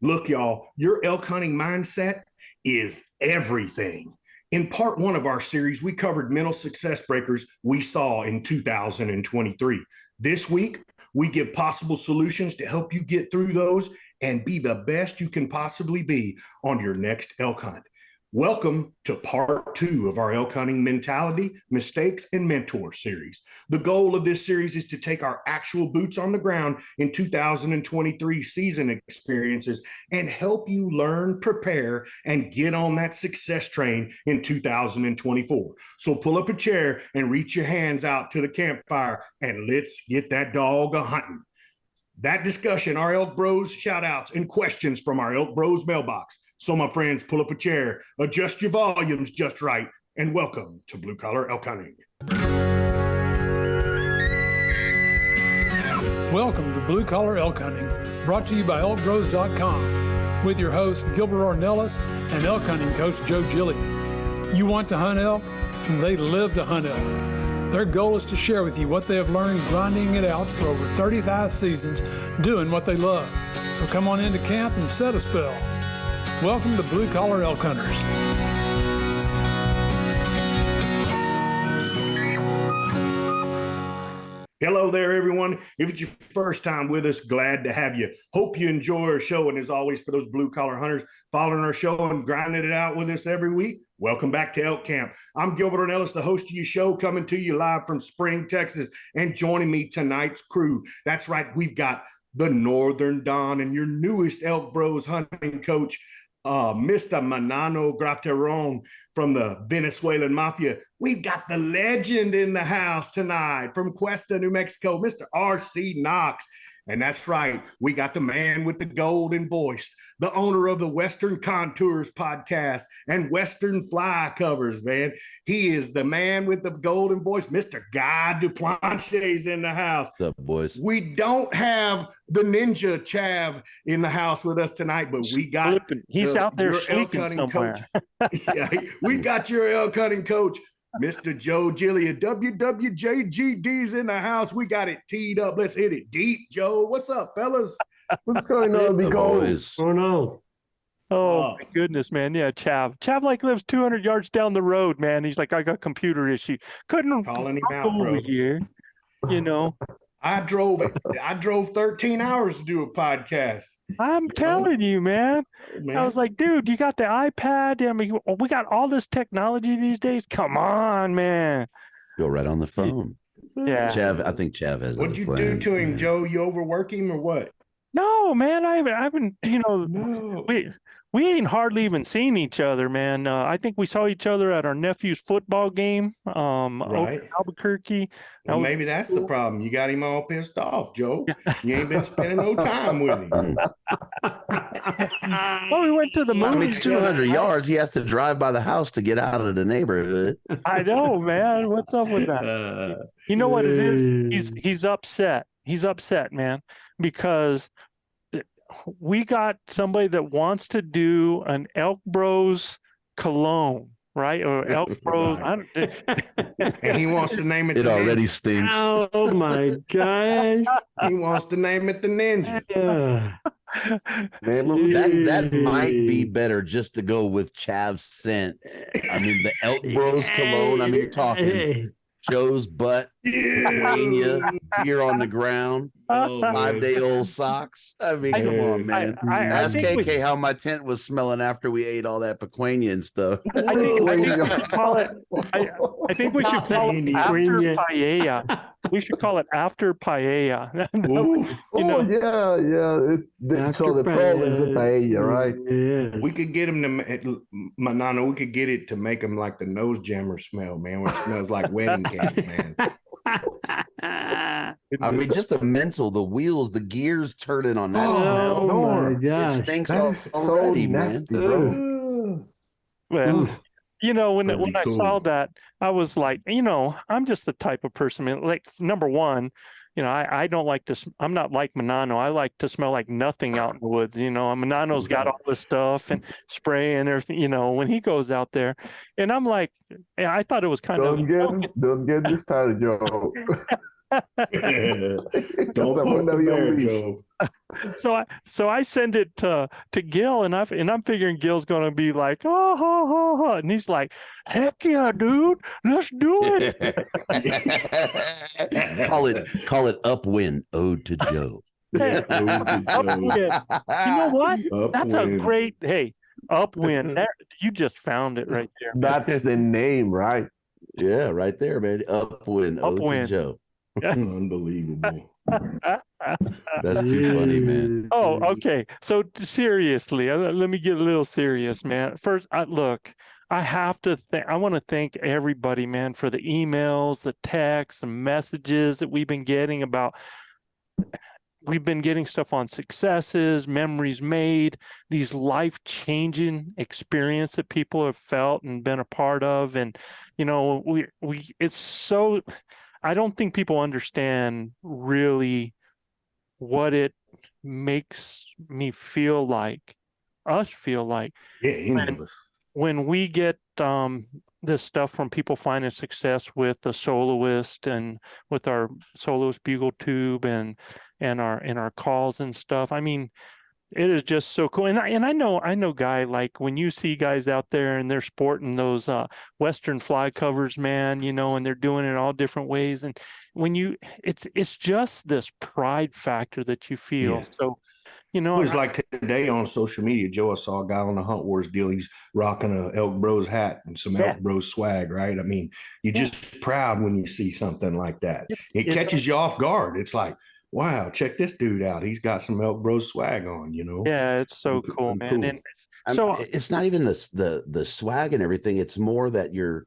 Look, y'all, your elk hunting mindset is everything. In part one of our series, we covered mental success breakers we saw in 2023. This week, we give possible solutions to help you get through those and be the best you can possibly be on your next elk hunt. Welcome to part two of our Elk Hunting Mentality, Mistakes, and Mentor series. The goal of this series is to take our actual boots on the ground in 2023 season experiences and help you learn, prepare, and get on that success train in 2024. So pull up a chair and reach your hands out to the campfire and let's get that dog a-hunting. That discussion, our Elk Bros shout outs and questions from our Elk Bros mailbox. So my friends, pull up a chair, adjust your volumes just right, and welcome to Blue Collar Elk Hunting. Welcome to Blue Collar Elk Hunting, brought to you by ElkBros.com, with your hosts Gilbert Ornelas and elk hunting coach Joe Gilly. You want to hunt elk, and they live to hunt elk. Their goal is to share with you what they have learned grinding it out for over 35 seasons, doing what they love. So come on into camp and set a spell. Welcome to Blue Collar Elk Hunters. Hello there, everyone. If it's your first time with us, glad to have you. Hope you enjoy our show. And as always, for those blue collar hunters following our show and grinding it out with us every week, welcome back to Elk Camp. I'm Gilbert Ornelas, the host of your show, coming to you live from Spring, Texas. And joining me tonight's crew. That's right, we've got the Northern Don and your newest Elk Bros hunting coach, Mr. Manano Grateron from the Venezuelan Mafia. We've got the legend in the house tonight from Cuesta, New Mexico, Mr. R.C. Knox. And that's right, we got the man with the golden voice, the owner of the Western Contours podcast and Western Fly covers, man. He is the man with the golden voice, Mr. Guy Duplanche's in the house. What's up, boys? We don't have the Ninja Chav in the house with us tonight, but we got he's out there sleeping somewhere. Yeah, we got your elk hunting coach, Mr. Joe Gilly. WWJGD's in the house. We got it teed up. Let's hit it deep, Joe. What's up, fellas? What's going on, Boys? Oh, no. Oh, my goodness, man. Yeah, Chav. Chav like lives 200 yards down the road, man. He's like, I got computer issue. Couldn't calling him out, over bro. Here, you know. I drove 13 hours to do a podcast. I'm telling you, man. I was like, dude, you got the iPad. I mean, we got all this technology these days. Come on, man. Go right on the phone. Yeah. Chav, I think Chav has. What'd you do to him, Joe? You overwork him or what? No, man. I haven't, No. we ain't hardly even seen each other, man. I think we saw each other at our nephew's football game, over in Albuquerque. Well, maybe that's the problem. You got him all pissed off, Joe. You ain't been spending no time with him. Well, we went to the movies. I mean, 200 yards. He has to drive by the house to get out of the neighborhood. I know, man. What's up with that? You know what it is? He's upset. He's upset, man, because we got somebody that wants to do an Elk Bros cologne, right? Or Elk Bros. And he wants to name it. It already stinks. Oh my gosh. He wants to name it the Ninja. That might be better just to go with Chav's scent. I mean, the Elk Bros cologne. I mean, you're talking Joe's butt, beer on the ground, 5-day-old socks. I mean, come on, man. Ask KK how my tent was smelling after we ate all that piquena and stuff. I think we should call it after paella. We should call it after paella. So the problem is the paella, right? Yeah. We could get him to, Manano, we could get it to make him like the nose jammer smell, man, where it smells like wedding cake, man. I mean, just the mental, the wheels, the gears turning on that smell. Oh my gosh. It stinks already, nasty, man. Bro. Well, when I saw that, I was like, I'm just the type of person, like, number one, I don't like to, I'm not like Manano. I like to smell like nothing out in the woods. Manano's got all this stuff and spray and everything, when he goes out there. And I'm like, I thought it was kind Don't get this started, Joe. Don't poke the bear, Joe. So I send it to Gil, and I'm figuring Gil's gonna be like, oh, ha, ha, ha. And he's like, heck yeah, dude, let's do it. Call it Upwind Ode to Joe. Yeah, Upwind. You know what? That's a Upwind. great Upwind. You just found it right there. That's the name, right? Yeah, right there, man. Upwind Ode to Joe. Unbelievable. That's too funny, man. Oh, okay. So seriously, let me get a little serious, man. First, look, I have to I want to thank everybody, man, for the emails, the texts, and messages that we've been getting about. We've been getting stuff on successes, memories made, these life-changing experience that people have felt and been a part of. And, it's so, I don't think people understand really what it makes me feel like, us feel like. Yeah, any of us. When we get this stuff from people finding success with the soloist and with our soloist bugle tube and our calls and stuff. I mean, it is just so cool. And I know, guy, like when you see guys out there and they're sporting those Western fly covers, man, and they're doing it all different ways. And when it's just this pride factor that you feel. Yeah. So, it was like today on social media, Joe, I saw a guy on the Hunt Wars deal. He's rocking a ElkBros hat and some ElkBros swag, right? I mean, you're just proud when you see something like that. It catches you off guard. It's like, wow, check this dude out. He's got some ElkBros swag on, Yeah, it's so cool, man. Cool. And so it's not even the swag and everything. It's more that your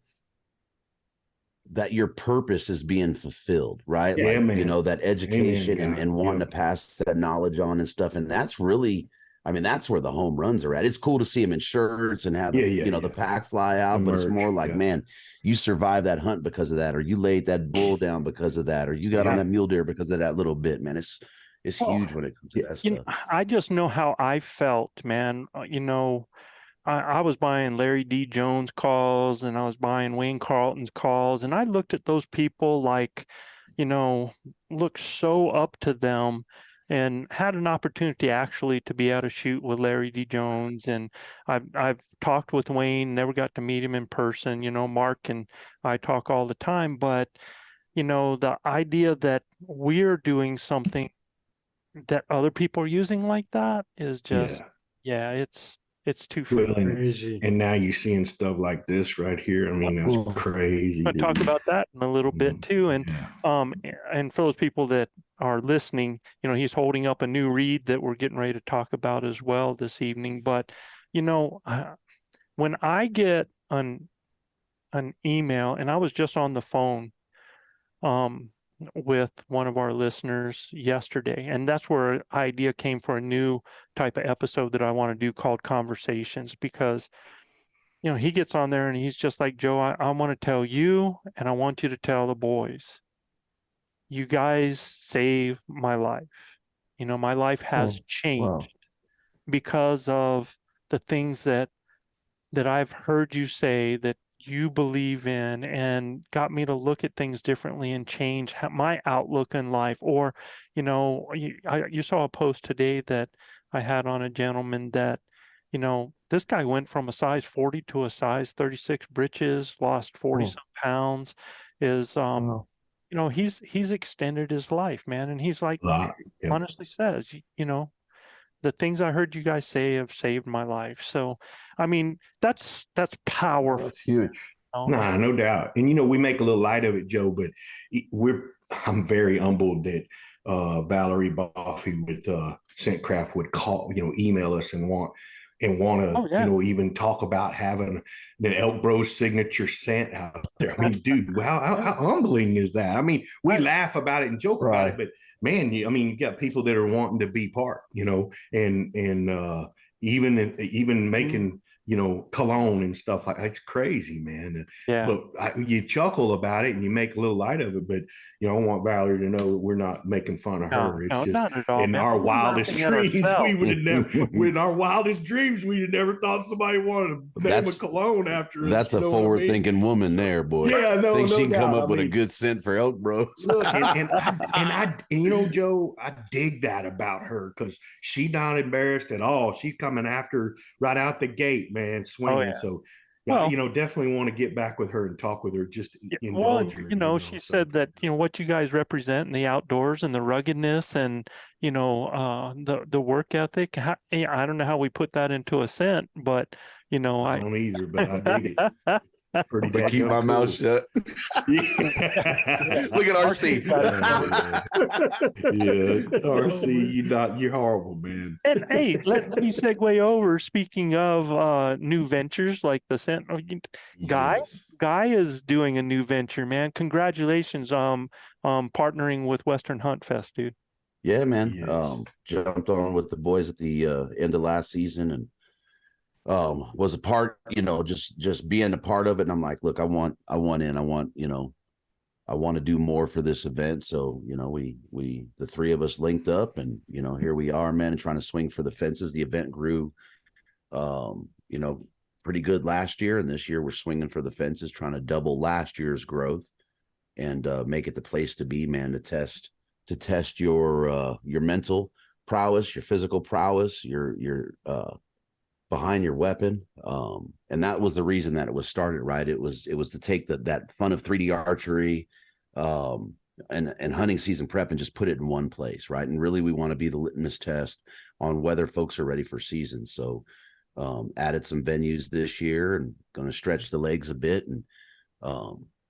purpose is being fulfilled, right? Yeah, like, man. that education and wanting to pass that knowledge on and stuff. And that's really, that's where the home runs are at. It's cool to see them in shirts and have, the pack fly out, but it's more like, man, you survived that hunt because of that, or you laid that bull down because of that, or you got on that mule deer because of that little bit, man. It's huge when it comes to that stuff. I just know how I felt, man. I was buying Larry D. Jones calls and I was buying Wayne Carlton's calls, and I looked at those people like, looked so up to them, and had an opportunity actually to be able to shoot with Larry D. Jones. And I've talked with Wayne, never got to meet him in person. Mark and I talk all the time, but the idea that we're doing something that other people are using like that is just it's too crazy. And now you're seeing stuff like this right here. I mean, that's crazy. I'll talk about that in a little bit too. And and for those people that are listening, he's holding up a new read that we're getting ready to talk about as well this evening. But when I get an email, and I was just on the phone with one of our listeners yesterday, and that's where an idea came for a new type of episode that I want to do called Conversations, because he gets on there and he's just like, Joe, I want to tell you, and I want you to tell the boys, you guys saved my life. My life has changed because of the things that I've heard you say that you believe in, and got me to look at things differently and change my outlook in life. Or, you saw a post today that I had on a gentleman that, this guy went from a size 40 to a size 36 britches, lost 40 some pounds, is, he's extended his life, man. And he's like, honestly says, the things I heard you guys say have saved my life. So, I mean, that's powerful. That's huge. Nah, no doubt. And, we make a little light of it, Joe, but I'm very humbled that Valerie Boffey with Scentcraft would call, email us and want to, even talk about having the ElkBros signature scent out there. I mean, dude, how humbling is that? I mean, we laugh about it and joke about it, but man, you got people that are wanting to be part, and even making cologne and stuff like that. It's crazy, man. Yeah. But you chuckle about it and you make a little light of it. But I want Valerie to know that we're not making fun of her. It's just not at all, in man. our wildest dreams, we would have never. In our wildest dreams, we'd have never thought somebody wanted to name a cologne after us. That's a forward-thinking woman there, boy. Yeah, no, think no she can doubt. come up with a good scent for ElkBros. Look, and Joe, I dig that about her because she's not embarrassed at all. She's coming after right out the gate, man, swinging. Oh, yeah. So, Well, definitely want to get back with her and talk with her. Just well, indulge her. she said that what you guys represent in the outdoors and the ruggedness and the work ethic. I don't know how we put that into a scent, but I don't either, but I dig it. Pretty But keep my mouth shut. Look at RC. Yeah, RC, you're horrible, man. And hey, let me segue over. Speaking of new ventures like the scent, Guy is doing a new venture, man. Congratulations partnering with Western Hunt Fest, dude. Yeah, man. Yes. Jumped on with the boys at the end of last season and was a part, just being a part of it. And I'm like, look, I want in. I want to do more for this event. So, we the three of us linked up and, here we are, man, and trying to swing for the fences. The event grew, pretty good last year. And this year we're swinging for the fences, trying to double last year's growth and make it the place to be, man, to test your mental prowess, your physical prowess, your behind your weapon. And that was the reason that it was started, right? It was to take that fun of 3D archery and hunting season prep and just put it in one place, right? And really we want to be the litmus test on whether folks are ready for season. So added some venues this year and going to stretch the legs a bit. And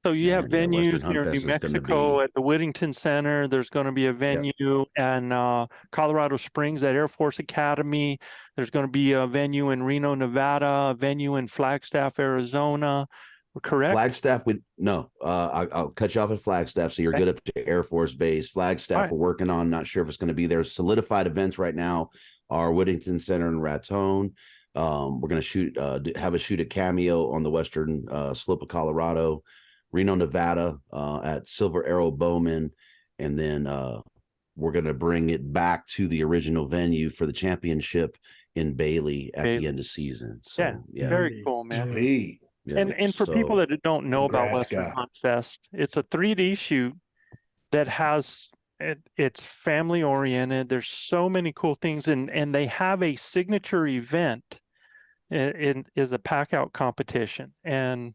so you have venues Western near Hunt New Fest is Mexico at the Whittington Center. There's going to be a venue in Colorado Springs at Air Force Academy. There's going to be a venue in Reno, Nevada, a venue in Flagstaff, Arizona. Correct? Flagstaff, I'll cut you off at Flagstaff. So you're good up to Air Force Base. Flagstaff, We're working on, not sure if it's going to be there. Solidified events right now are Whittington Center and Raton. We're going to have a shoot at Cameo on the western slope of Colorado, Reno, Nevada, at Silver Arrow Bowman. And then we're going to bring it back to the original venue for the championship in Bailey at the end of season. So, yeah. Very cool, man. Sweet. Yeah, and for people that don't know about Western Guy. Hunt Fest, it's a 3D shoot that has it's family oriented. There's so many cool things, and they have a signature event. It is a pack out competition, and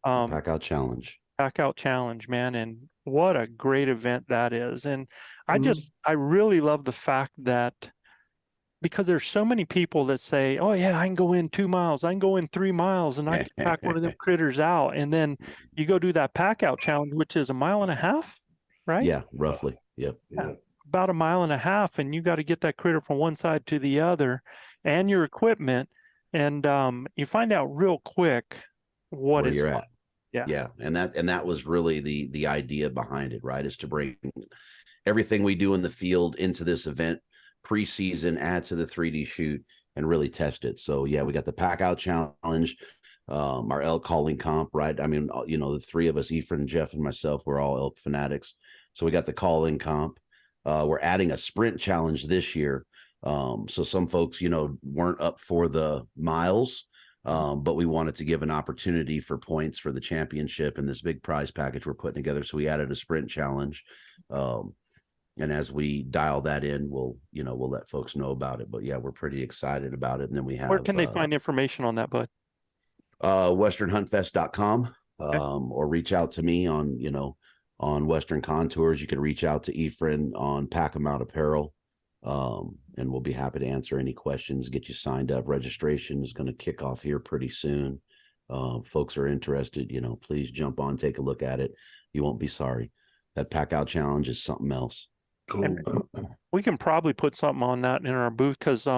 pack out challenge, man, and what a great event that is. And I really love the fact that, because there's so many people that say, oh yeah, I can go in 2 miles, I can go in 3 miles, and I can pack one of them critters out. And then you go do that pack out challenge, which is 1.5 miles, right? Yeah, roughly. Yep. About 1.5 miles, and you got to get that critter from one side to the other and your equipment. And you find out real quick what you're at. Yeah. And that was really the idea behind it, right? Is to bring everything we do in the field into this event preseason, add to the 3D shoot, and really test it. So yeah, we got the pack out challenge, our elk calling comp, right? I mean, the three of us, Ephraim, Jeff, and myself, we're all elk fanatics. So we got the calling comp. We're adding a sprint challenge this year. So some folks, weren't up for the miles, but we wanted to give an opportunity for points for the championship and this big prize package we're putting together. So we added a sprint challenge. And as we dial that in, we'll let folks know about it. But yeah, we're pretty excited about it. And then we have, where can they find information on that, bud? westernhuntfest.com, or reach out to me on Western Contours. You can reach out to Ephraim on Pack 'em Out Apparel. And we'll be happy to answer any questions, get you signed up. Registration is going to kick off here pretty soon. Folks are interested, please jump on, take a look at it. You won't be sorry. That pack out challenge is something else. Cool. And we can probably put something on that in our booth, because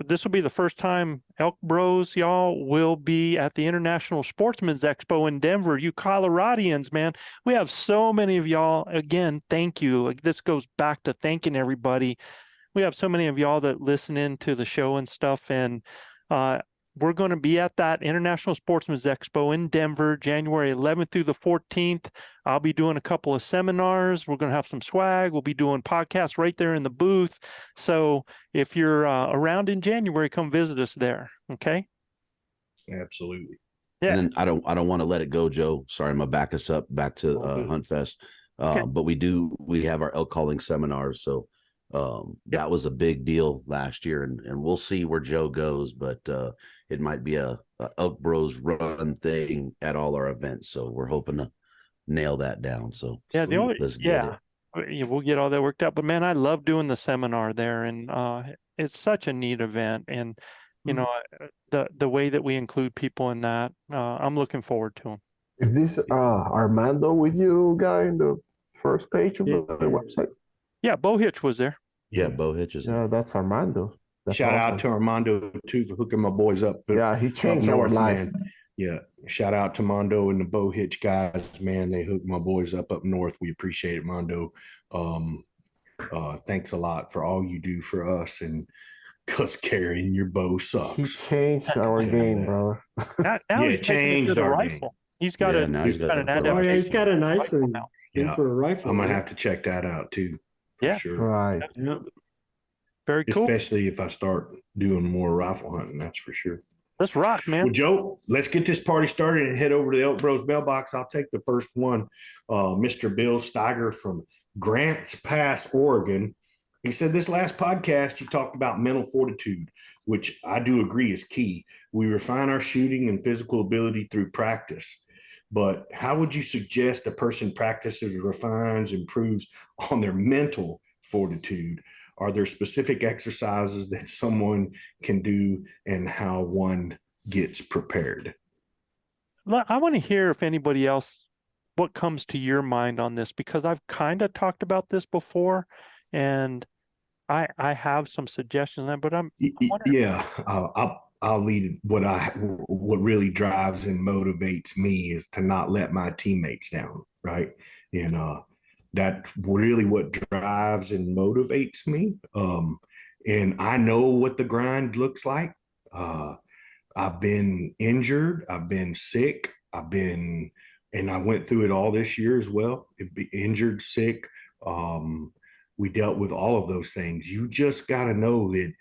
this will be the first time ElkBros, y'all, will be at the International Sportsman's Expo in Denver. You Coloradians, man, we have so many of y'all. Again, thank you. This goes back to thanking everybody. We have so many of y'all that listen in to the show and stuff. And we're going to be at that International Sportsman's Expo in Denver, January 11th through the 14th. I'll be doing a couple of seminars. We're going to have some swag. We'll be doing podcasts right there in the booth. So if you're around in January, come visit us there. Okay. Absolutely. Yeah. And then I don't want to let it go, Joe. Sorry, I'm gonna back us up back to Hunt Fest. Okay. But we have our elk calling seminars. So that was a big deal last year, and we'll see where Joe goes, but it might be a ElkBros run thing at all our events. So we're hoping to nail that down. So Yeah, let's get it. we'll get all that worked out. But man, I love doing the seminar there, and it's such a neat event. And you know, the way that we include people in that, I'm looking forward to them. Is this Armando with you, guy, in the first page of the website? Yeah, Bo Hitch was there. Yeah, Bo Hitch is Yeah, that's Armando. That's Shout awesome. out to Armando too for hooking my boys up. Yeah, he changed up our north, life. man. Yeah, shout out to Mondo and the Bo Hitch guys, man. They hooked my boys up north. We appreciate it, Mondo. Thanks a lot for all you do for us, and because carrying your bow He sucks. changed our game, brother. Now Yeah, he's changed a our rifle. He's got Yeah, a now he's got an the- adaptation. Oh yeah, he's got a nice rifle one now. Yeah, for a rifle. I'm gonna right? have to check that out too. For Yeah. sure. Right. Yeah. Very cool. Especially if I start doing more rifle hunting, that's for sure. Let's rock, man. Well, Joe, let's get this party started and head over to the ElkBros mailbox. I'll take the first one. Mr. Bill Steiger from Grants Pass, Oregon. He said, this last podcast, you talked about mental fortitude, which I do agree is key. We refine our shooting and physical ability through practice. But how would you suggest a person practices, refines, improves on their mental fortitude? Are there specific exercises that someone can do, and how one gets prepared? I want to hear if anybody else, what comes to your mind on this, because I've kind of talked about this before, and I have some suggestions on that, but I'm wondering. Yeah, I'll lead. What really drives and motivates me is to not let my teammates down, right? And that's really what drives and motivates me. And I know what the grind looks like. I've been injured, I've been sick, and I went through it all this year as well. Injured, sick. We dealt with all of those things. You just got to know that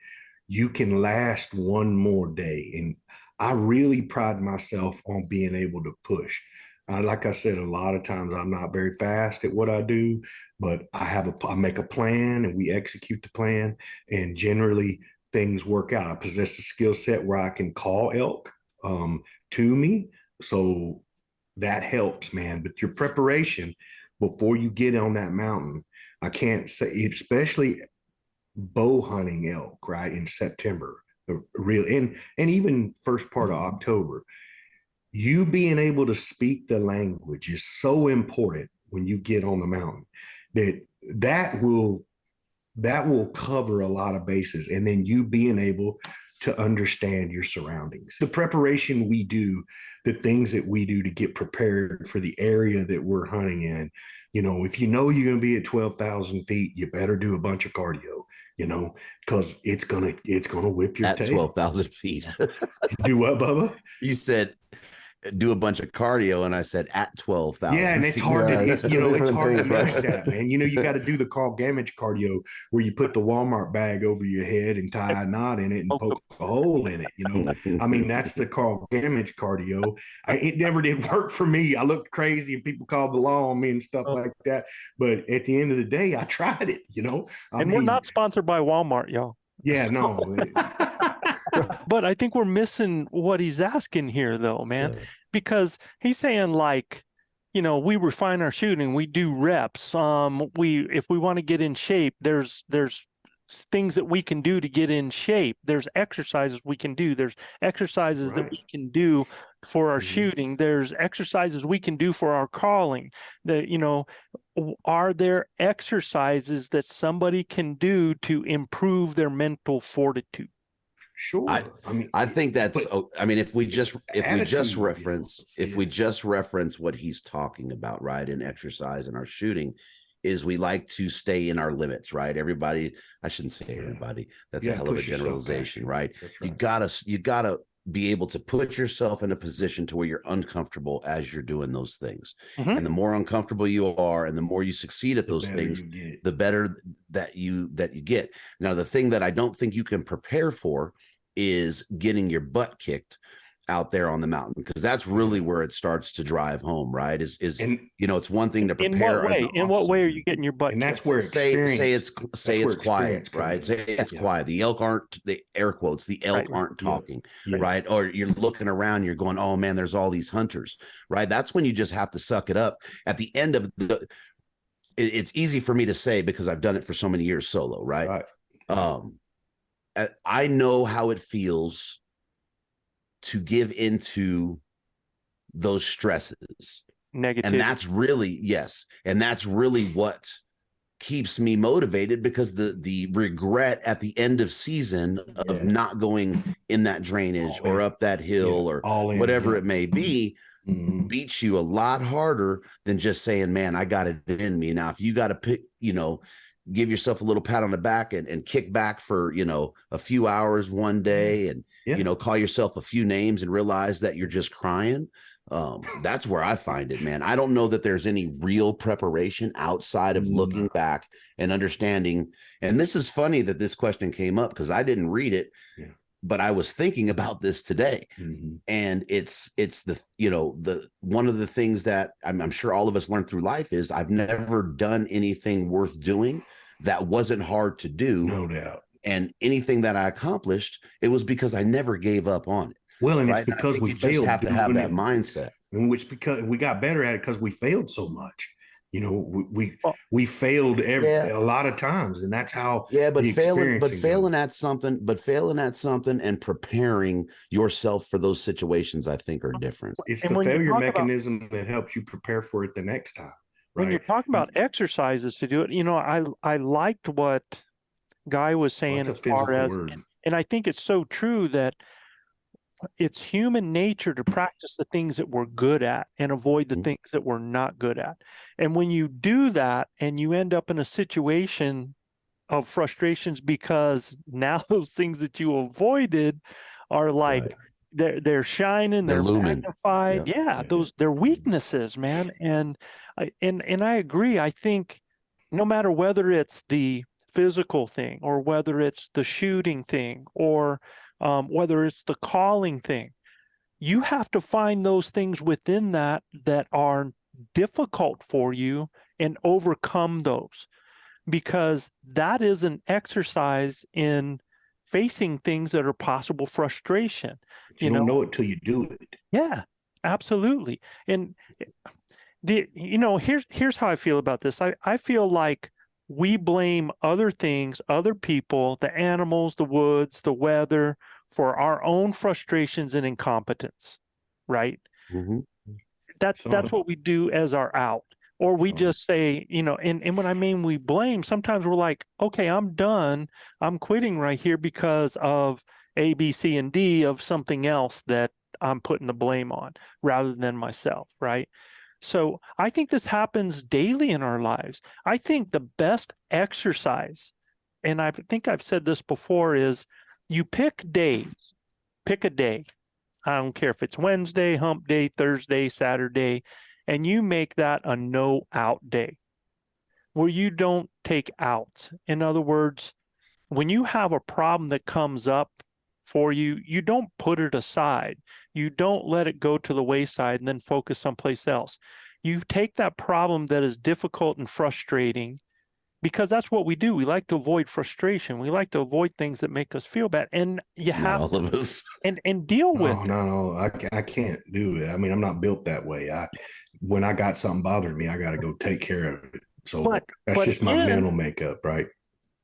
you can last one more day. And I really pride myself on being able to push. Like I said, a lot of times I'm not very fast at what I do, but I make a plan and we execute the plan, and generally things work out. I possess a skill set where I can call elk to me. So that helps, man. But your preparation before you get on that mountain, I can't say, especially bow hunting elk, right, in September, and even first part of October, you being able to speak the language is so important when you get on the mountain that will cover a lot of bases. And then you being able to understand your surroundings, the preparation we do, the things that we do to get prepared for the area that we're hunting in. You know, if you know you're going to be at 12,000 feet, you better do a bunch of cardio, you know, because it's gonna whip your At tail. 12,000 feet. Do what, Bubba? You said do a bunch of cardio, and I said at 12,000. Yeah, and it's hard to, it's hard to manage that, man. You know, you got to do the Carl Gamage cardio where you put the Walmart bag over your head and tie a knot in it and poke a hole in it. You know, I mean, that's the Carl Gamage cardio. It never did work for me. I looked crazy and people called the law on me and stuff like that. But at the end of the day, I tried it, you know. We're not sponsored by Walmart, y'all. Yeah, no. But I think we're missing what he's asking here, though, man, because he's saying, like, you know, we refine our shooting, we do reps. If we want to get in shape, there's things that we can do to get in shape. There's exercises we can do. There's exercises that we can do for our shooting. There's exercises we can do for our calling. Are there exercises that somebody can do to improve their mental fortitude? Sure. I think that's. I mean, if we just reference what he's talking about, right, in exercise and our shooting, is we like to stay in our limits, right? Everybody, I shouldn't say everybody. That's a hell of a generalization, right? You gotta be able to put yourself in a position to where you're uncomfortable as you're doing those things. Mhm. And the more uncomfortable you are and the more you succeed at those things, the better that you get. Now, the thing that I don't think you can prepare for is getting your butt kicked out there on the mountain, because that's really where it starts to drive home, right? And it's one thing to prepare. In what way are you getting your butt and that's kicked? where say it's quiet, experience right? Say it's quiet. The elk aren't, the air quotes, the elk aren't talking, right? Or you're looking around, you're going, oh man, there's all these hunters, right? That's when you just have to suck it up. At the end of it's easy for me to say because I've done it for so many years solo, right? I know how it feels to give into those stresses. Negative. And that's really what keeps me motivated, because the regret at the end of season of not going in that drainage or up that hill or whatever it may be beats you a lot harder than just saying, man, I got it in me. Now, if you got to pick, give yourself a little pat on the back and kick back for, a few hours one day and, call yourself a few names and realize that you're just crying. That's where I find it, man. I don't know that there's any real preparation outside of looking back and understanding. And this is funny that this question came up because I didn't read it, but I was thinking about this today. And it's the one of the things that I'm sure all of us learn through life is I've never done anything worth doing that wasn't hard to do. No doubt. And anything that I accomplished, it was because I never gave up on it. Well, and it's because we failed. Have to have that mindset, and which because we got better at it because we failed so much. We failed a lot of times, and that's how. Yeah, but failing at something, and preparing yourself for those situations, I think, are different. It's the failure mechanism that helps you prepare for it the next time. Right? When you're talking about exercises to do it, I liked what Guy was saying as far as, and I think it's so true that it's human nature to practice the things that we're good at and avoid the things that we're not good at. And when you do that and you end up in a situation of frustrations because now those things that you avoided are like they're shining, they're magnified. They're weaknesses, man. And I agree. I think no matter whether it's the physical thing or whether it's the shooting thing or whether it's the calling thing, you have to find those things within that are difficult for you and overcome those, because that is an exercise in facing things that are possible frustration. You don't know it till you do it. Yeah, absolutely. And here's how I feel about this. I feel like we blame other things, other people, the animals, the woods, the weather, for our own frustrations and incompetence, right? That's what we do as our out. Or we just say, and when I mean we blame, sometimes we're like, okay, I'm done. I'm quitting right here because of A, B, C, and D of something else that I'm putting the blame on rather than myself, right? So I think this happens daily in our lives. I think the best exercise, and I think I've said this before, is you pick days. Pick a day. I don't care if it's Wednesday, hump day, Thursday, Saturday, and you make that a no out day where you don't take outs. In other words, when you have a problem that comes up for you, you don't put it aside. You don't let it go to the wayside and then focus someplace else. You take that problem that is difficult and frustrating, because that's what we do. We like to avoid frustration. We like to avoid things that make us feel bad. And you have all of us and deal with it. No, I can't do it. I mean, I'm not built that way. When I got something bothering me, I got to go take care of it. So that's just my mental makeup, right?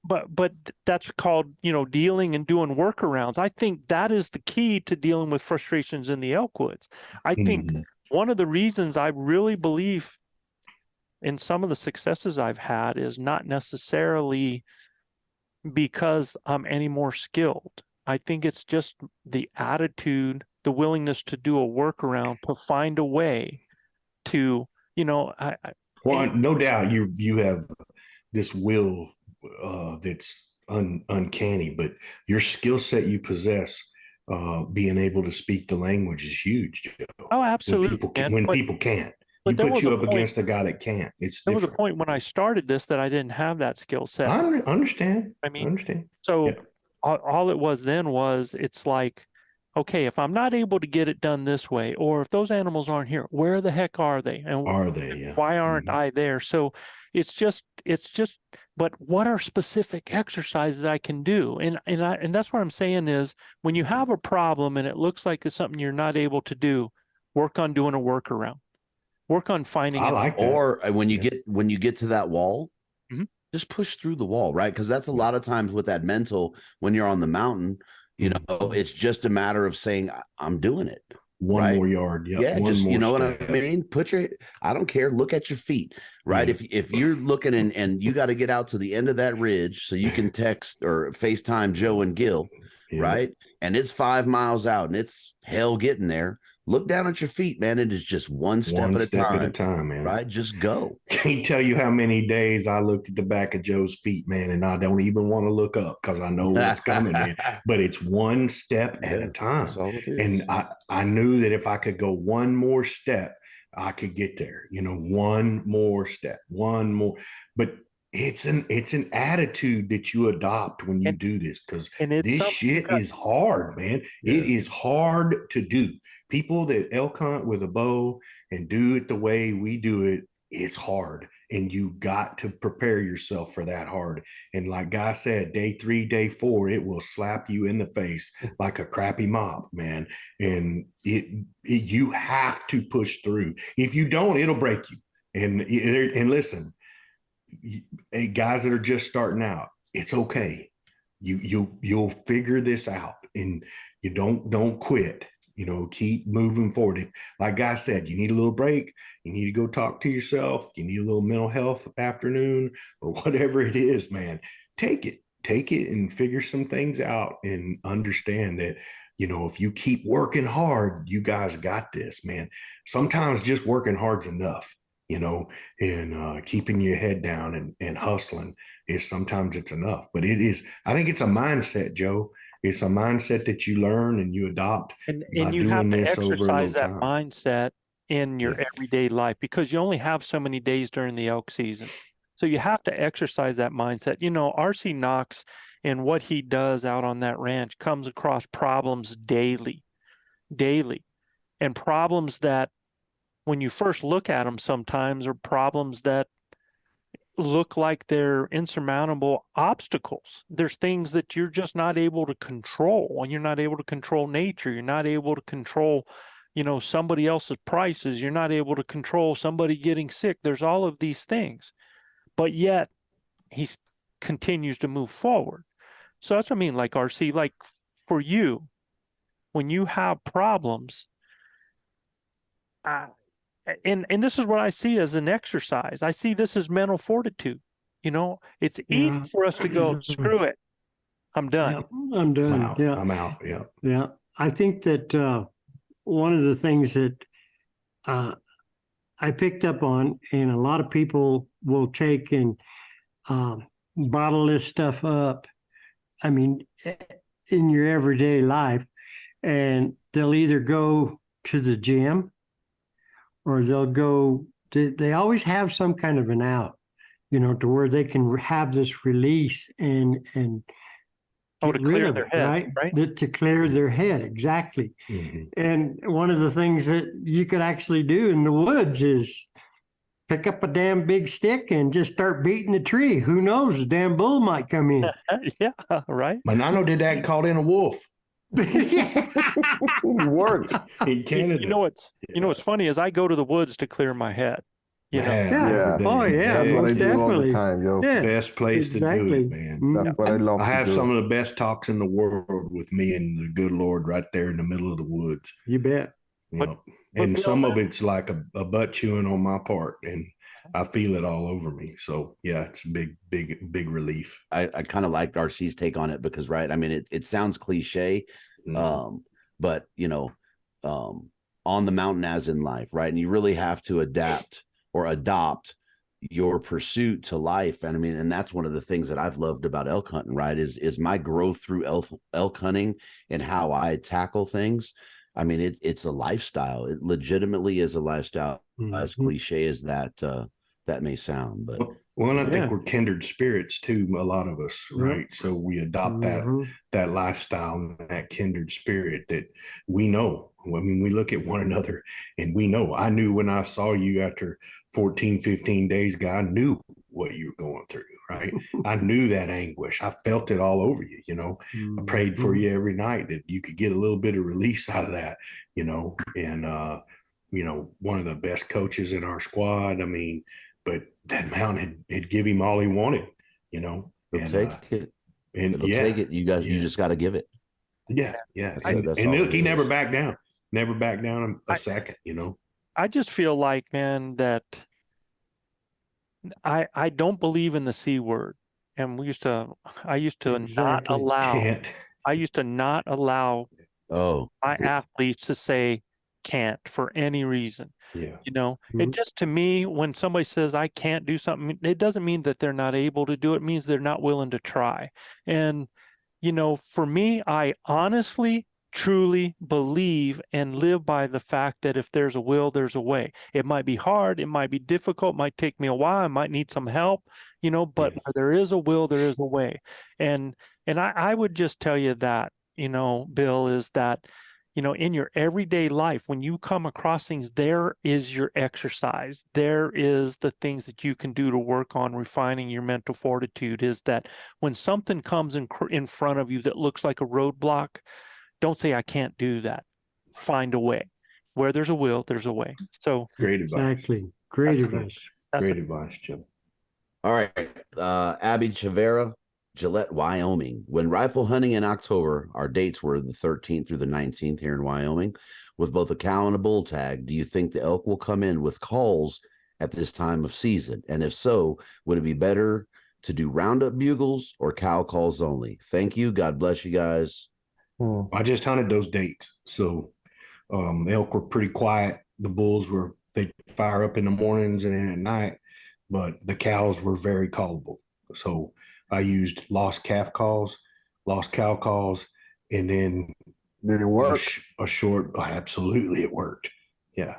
But that's called, dealing and doing workarounds. I think that is the key to dealing with frustrations in the Elkwoods. I think one of the reasons I really believe in some of the successes I've had is not necessarily because I'm any more skilled. I think it's just the attitude, the willingness to do a workaround, to find a way to, well, no doubt you have this will that's uncanny, but your skill set you possess being able to speak the language is huge, Joe. Oh, absolutely. When people can't. But You there put was you a up point, against a guy that can't. It's there was a different. point when I started this that I didn't have that skill set. I understand. I mean, I understand. so Yeah. all it was then was it's like, okay, if I'm not able to get it done this way, or if those animals aren't here, where the heck are they? And Are they? Yeah. why aren't I there? So it's just, but what are specific exercises I can do? And that's what I'm saying is when you have a problem and it looks like it's something you're not able to do, work on doing a workaround. Work on finding I it. like that. Or when you get to that wall, Mhm. just push through the wall, right? Because that's a lot of times with that mental, when you're on the mountain, you know, it's just a matter of saying, I'm doing it. One right? more yard. Yep. Yeah, One just more you know step. what I mean? I don't care, look at your feet, right? Yeah. If you're looking and you got to get out to the end of that ridge so you can text or FaceTime Joe and Gil, Yeah. right? And it's 5 miles out and it's hell getting there. Look down at your feet, man. It is just one step at a time, man. right? Just go. Can't tell you how many days I looked at the back of Joe's feet, man, and I don't even want to look up because I know what's coming, man. But it's one step at a time. That's all it is. And I knew that if I could go one more step, I could get there. You know, one more step, one more. But it's an attitude that you adopt when you do this, because this shit is hard, man. Yeah. It is hard to do. People that elk hunt with a bow and do it the way we do it, it's hard. And you got to prepare yourself for that hard. And like Guy said, day 3, day 4, it will slap you in the face like a crappy mop, man. And you have to push through. If you don't, it'll break you. And listen, guys that are just starting out, it's okay. You'll figure this out, and you don't quit. You know, keep moving forward. Like Guy said, you need a little break. You need to go talk to yourself. You need a little mental health afternoon or whatever it is, man. Take it and figure some things out and understand that, you know, if you keep working hard, you guys got this, man. Sometimes just working hard's enough, you know, and keeping your head down and hustling is sometimes it's enough. But I think it's a mindset, Joe. It's a mindset that you learn and you adopt. And you have to exercise that mindset in your everyday life, because you only have so many days during the elk season. So you have to exercise that mindset. You know, RC Knox and what he does out on that ranch comes across problems daily, and problems that when you first look at them sometimes are problems that look like they're insurmountable obstacles. There's things that you're just not able to control, and you're not able to control nature. You're not able to control, you know, somebody else's prices. You're not able to control somebody getting sick. There's all of these things, but yet he continues to move forward. So that's what I mean, like RC, like for you, when you have problems, and this is what I see as an exercise. I see this as mental fortitude. You know, it's easy for us to go, screw it, I'm done. Yeah, I'm done. Wow, yeah, I'm out. Yeah, yeah. I think that one of the things that I picked up on, and a lot of people will take and bottle this stuff up. I mean, in your everyday life, and they'll either go to the gym, or they'll go, they always have some kind of an out, you know, to where they can have this release and to clear their head, right? To clear their head, exactly. Mm-hmm. And one of the things that you could actually do in the woods is pick up a damn big stick and just start beating the tree. Who knows? A damn bull might come in. Yeah, right. Manano did that and called in a wolf. It worked in Canada. You know what's funny is I go to the woods to clear my head. You know? Yeah. Oh yeah, that's what I do all definitely. the time, yo. Yeah. Best place to do it, man. That's what I love. I have some of the best talks in the world with me and the good Lord right there in the middle of the woods. You bet. You know, and some of it's like a butt chewing on my part, and I feel it all over me. So yeah, it's a big relief. I kind of liked RC's take on it because, right, I mean, it sounds cliche, but you know, on the mountain as in life, right, and you really have to adapt or adopt, your pursuit to life. And I mean, and that's one of the things that I've loved about elk hunting, right? Is my growth through elk hunting and how I tackle things. I mean, it's a lifestyle. It legitimately is a lifestyle, as cliche as that may sound. But well, I think we're kindred spirits too, a lot of us, right? So we adopt that lifestyle and that kindred spirit that we know. I mean, we look at one another and we know. I knew when I saw you after 14, 15 days, guy, I knew what you were going through, right? I knew that anguish. I felt it all over you, you know. I prayed for you every night that you could get a little bit of release out of that, you know. And you know, one of the best coaches in our squad. I mean, but that mountain had give him all he wanted, you know. It'll take it. And it'll take it. You just got to give it. Yeah. And look, he never backed down. Never backed down a second, you know. I just feel like, man, that I don't believe in the C word. And I used to not allow my athletes to say can't for any reason. Yeah. You know, it just, to me, when somebody says I can't do something, it doesn't mean that they're not able to do it. It means they're not willing to try. And, you know, for me, I honestly, truly believe and live by the fact that if there's a will, there's a way. It might be hard, it might be difficult, might take me a while, I might need some help, you know, but where there is a will, there is a way. And I would just tell you that, you know, Bill, is that, you know, in your everyday life, when you come across things, there is your exercise. There is the things that you can do to work on refining your mental fortitude. Is that when something comes in front of you that looks like a roadblock, don't say I can't do that. Find a way. Where there's a will, there's a way. So great advice. Exactly. Great advice. Great advice, Jim. All right. Abby Chavera, Gillette, Wyoming. When rifle hunting in October, our dates were the 13th through the 19th here in Wyoming, with both a cow and a bull tag. Do you think the elk will come in with calls at this time of season? And if so, would it be better to do roundup bugles or cow calls only? Thank you. God bless you guys. I just hunted those dates. So the elk were pretty quiet. The bulls they'd fire up in the mornings and then at night, but the cows were very callable. So I used lost calf calls, lost cow calls, and then did it work? A short, absolutely, it worked. Yeah.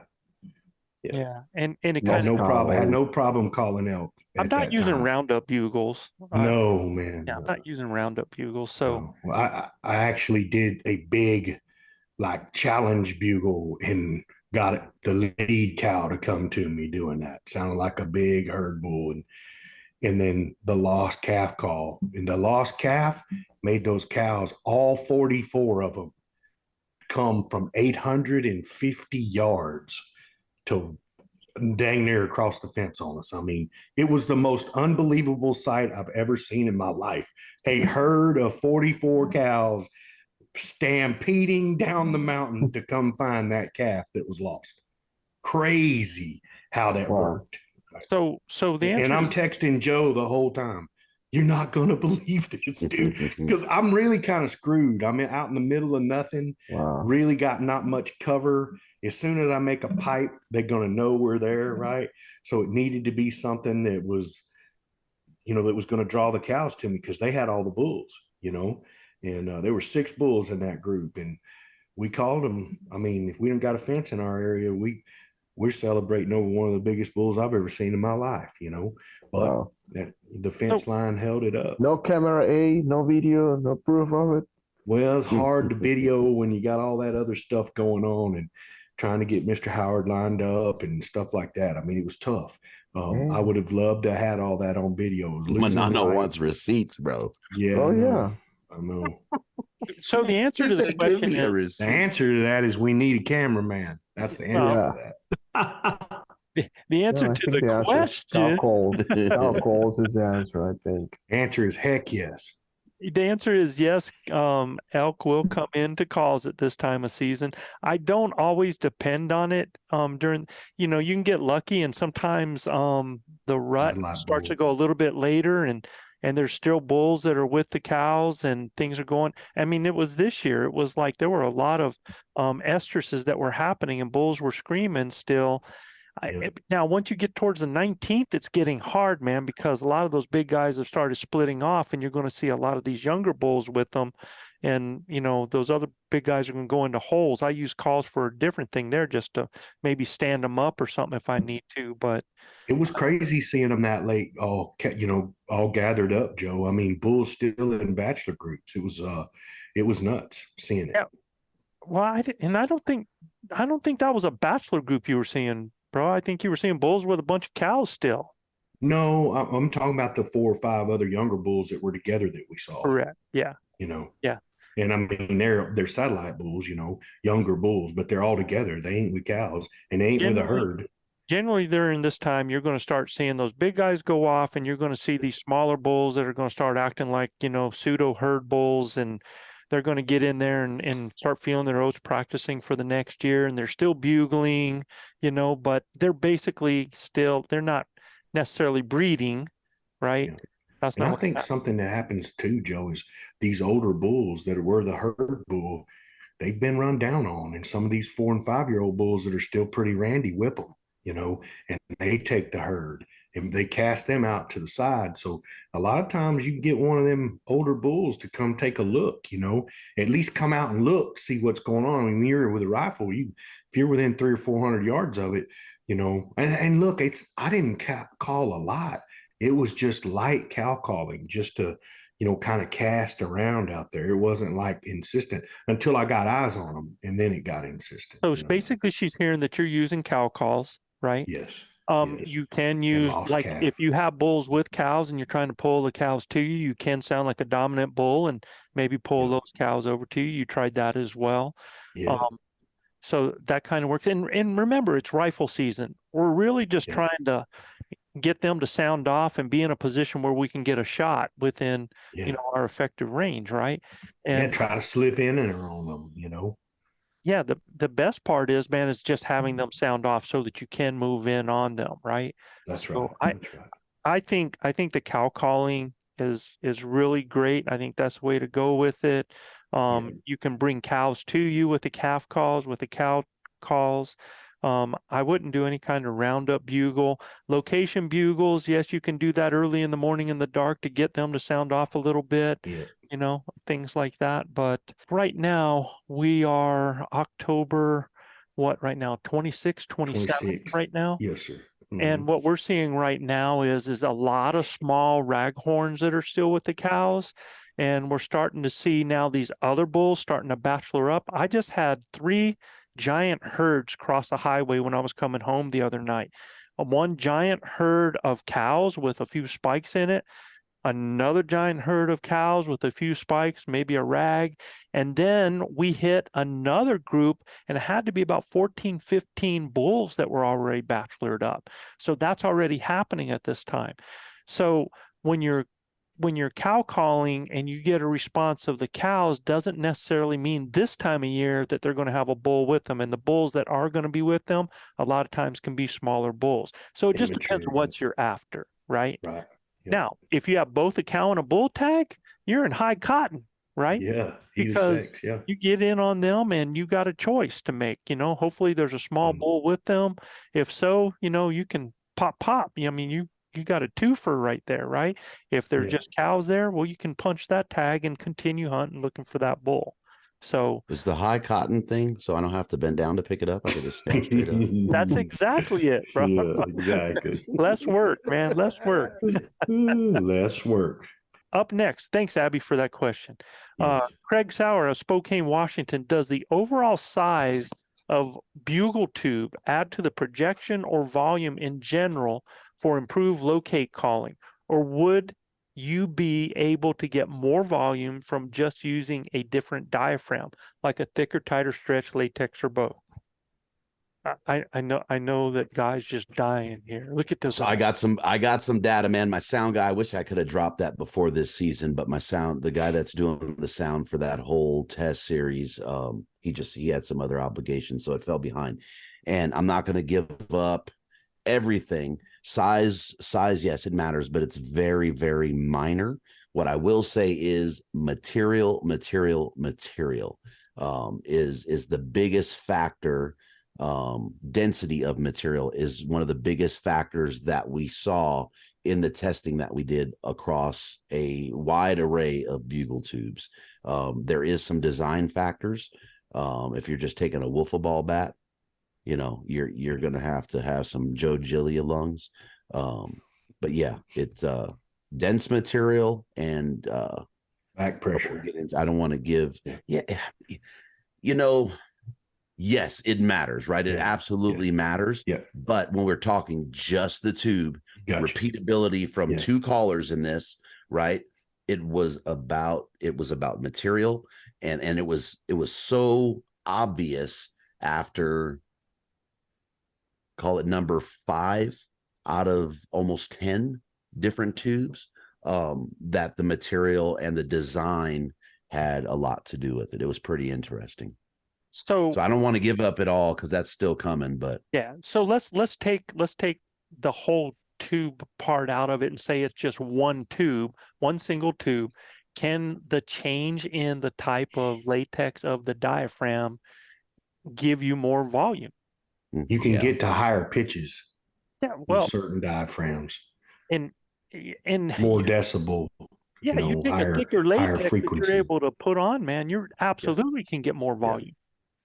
And it kind of had no problem calling elk. I'm not using roundup bugles. No, man. Yeah, I'm not using roundup bugles. So I actually did a big like challenge bugle and got the lead cow to come to me doing that. Sounded like a big herd bull. And then the lost calf call. And the lost calf made those cows, all 44 of them, come from 850 yards to dang near across the fence on us. I mean, it was the most unbelievable sight I've ever seen in my life. A herd of 44 cows stampeding down the mountain to come find that calf that was lost. Crazy how that worked. So the answer, and I'm texting Joe the whole time. You're not going to believe this, dude, because I'm really kind of screwed. I'm out in the middle of nothing. Really got not much cover. As soon as I make a pipe, they're going to know we're there, right? So it needed to be something that was, you know, that was going to draw the cows to me because they had all the bulls, you know, and there were 6 bulls in that group, and we called them. I mean, if we don't got a fence in our area, we're celebrating over one of the biggest bulls I've ever seen in my life, you know. But the fence line held it up. No camera A, no video, no proof of it. Well, it's hard to video when you got all that other stuff going on and trying to get Mr. Howard lined up and stuff like that. I mean, it was tough. I would have loved to have had all that on video. Manano wants receipts, bro. Yeah. Oh, yeah. I know. So the answer to the question is, the answer to that is we need a cameraman. That's the answer to that. The answer to the question. Cow calls is the answer, I think. Answer is heck yes. The answer is yes. Elk will come into calls at this time of season. I don't always depend on it. During, you know, you can get lucky, and sometimes the rut starts to go a little bit later, and there's still bulls that are with the cows, and things are going. I mean, it was this year. It was like there were a lot of estresses that were happening, and bulls were screaming still. Yeah. Now, once you get towards the 19th, it's getting hard, man, because a lot of those big guys have started splitting off, and you're going to see a lot of these younger bulls with them. And, those other big guys are going to go into holes. I use calls for a different thing there, just to maybe stand them up or something if I need to. But it was crazy seeing them that late, all gathered up, Joe. I mean, bulls still in bachelor groups. It was nuts seeing it. Yeah. Well, I don't think that was a bachelor group you were seeing, bro. I think you were seeing bulls with a bunch of cows still. No, I'm talking about the 4 or 5 other younger bulls that were together that we saw. Correct. Yeah. Yeah. And I mean, they're satellite bulls, younger bulls, but they're all together. They ain't with cows, and they ain't with a herd. Generally, during this time, you're going to start seeing those big guys go off, and you're going to see these smaller bulls that are going to start acting like, pseudo herd bulls, and they're going to get in there and start feeling their oats, practicing for the next year, and they're still bugling, but they're basically they're not necessarily breeding, right? Yeah. That's And not I think something that happens too, Joe, is these older bulls that were the herd bull, they've been run down on. And some of these 4 and 5-year-old bulls that are still pretty randy, whip them, and they take the herd and they cast them out to the side. So a lot of times you can get one of them older bulls to come take a look, at least come out and look, see what's going on. I mean, when you're with a rifle, if you're within 300 or 400 yards of it, and look, I didn't call a lot. It was just light cow calling, just to, kind of cast around out there. It wasn't like insistent until I got eyes on them, and then it got insistent. So basically, she's hearing that you're using cow calls, right? Yes. Yes. You can use, like, calf. if you have bulls with cows and you're trying to pull the cows to you, you can sound like a dominant bull and maybe pull those cows over to you. You tried that as well. Yeah. So that kind of works. And remember, it's rifle season. We're really just trying to get them to sound off and be in a position where we can get a shot within, our effective range, right? And try to slip in and around them, Yeah, the best part is, man, is just having them sound off so that you can move in on them, right? That's So right. That's right. I think the cow calling is really great. I think that's the way to go with it. You can bring cows to you with the calf calls, with the cow calls. I wouldn't do any kind of roundup bugle. Location bugles, yes, you can do that early in the morning in the dark to get them to sound off a little bit. Yeah. Things like that. But right now we are October, right now? 26, 27 right now. Yes, sir. Mm-hmm. And what we're seeing right now is a lot of small raghorns that are still with the cows. And we're starting to see now these other bulls starting to bachelor up. I just had 3 giant herds cross the highway when I was coming home the other night. One giant herd of cows with a few spikes in it, another giant herd of cows with a few spikes, maybe a rag. And then we hit another group, and it had to be about 14, 15 bulls that were already bachelored up. So that's already happening at this time. So when you're cow calling and you get a response of the cows, doesn't necessarily mean this time of year that they're going to have a bull with them. And the bulls that are going to be with them, a lot of times can be smaller bulls. So it just depends on what you're after, right? Right. Yep. Now, if you have both a cow and a bull tag, you're in high cotton, right? Yeah. Because you get in on them and you got a choice to make. Hopefully there's a small bull with them. If so, you can pop. I mean, you got a twofer right there, right? If they're just cows there, well, you can punch that tag and continue hunting, looking for that bull. So it's the high cotton thing, so I don't have to bend down to pick it up. I can just stand straight up. That's exactly it, bro. Yeah, exactly. Less work, man. Less work. Less work. Up next, thanks, Abby, for that question. Yes. Craig Sauer of Spokane, Washington. Does the overall size of bugle tube add to the projection or volume in general for improved locate calling, or would you be able to get more volume from just using a different diaphragm, like a thicker, tighter stretch latex or both? I know that guy's just dying here. Look at this. So I got some data, man. My sound guy, I wish I could have dropped that before this season, but the guy that's doing the sound for that whole test series, he had some other obligations, so it fell behind. And I'm not going to give up everything. Size, yes, it matters, but it's very, very minor. What I will say is material is the biggest factor density of material is one of the biggest factors that we saw in the testing that we did across a wide array of bugle tubes. There is some design factors. If you're just taking a wiffle ball bat, you're going to have some Joe Gillia lungs. But yeah, it's dense material and back pressure. I don't want to give, yes, it matters, right? It absolutely matters. Yeah. But when we're talking just the tube, Gotcha. repeatability from two callers in this, right? It was about material, and it was so obvious after, call it number 5 out of almost 10 different tubes, that the material and the design had a lot to do with it. It was pretty interesting. So I don't want to give up at all because that's still coming, but yeah. So let's take the whole tube part out of it and say it's just one single tube. Can the change in the type of latex of the diaphragm give you more volume? You can get to higher pitches. Yeah, well, certain diaphragms and more decibel. Yeah, you take a thicker latex that you're able to put on, man. You absolutely can get more volume.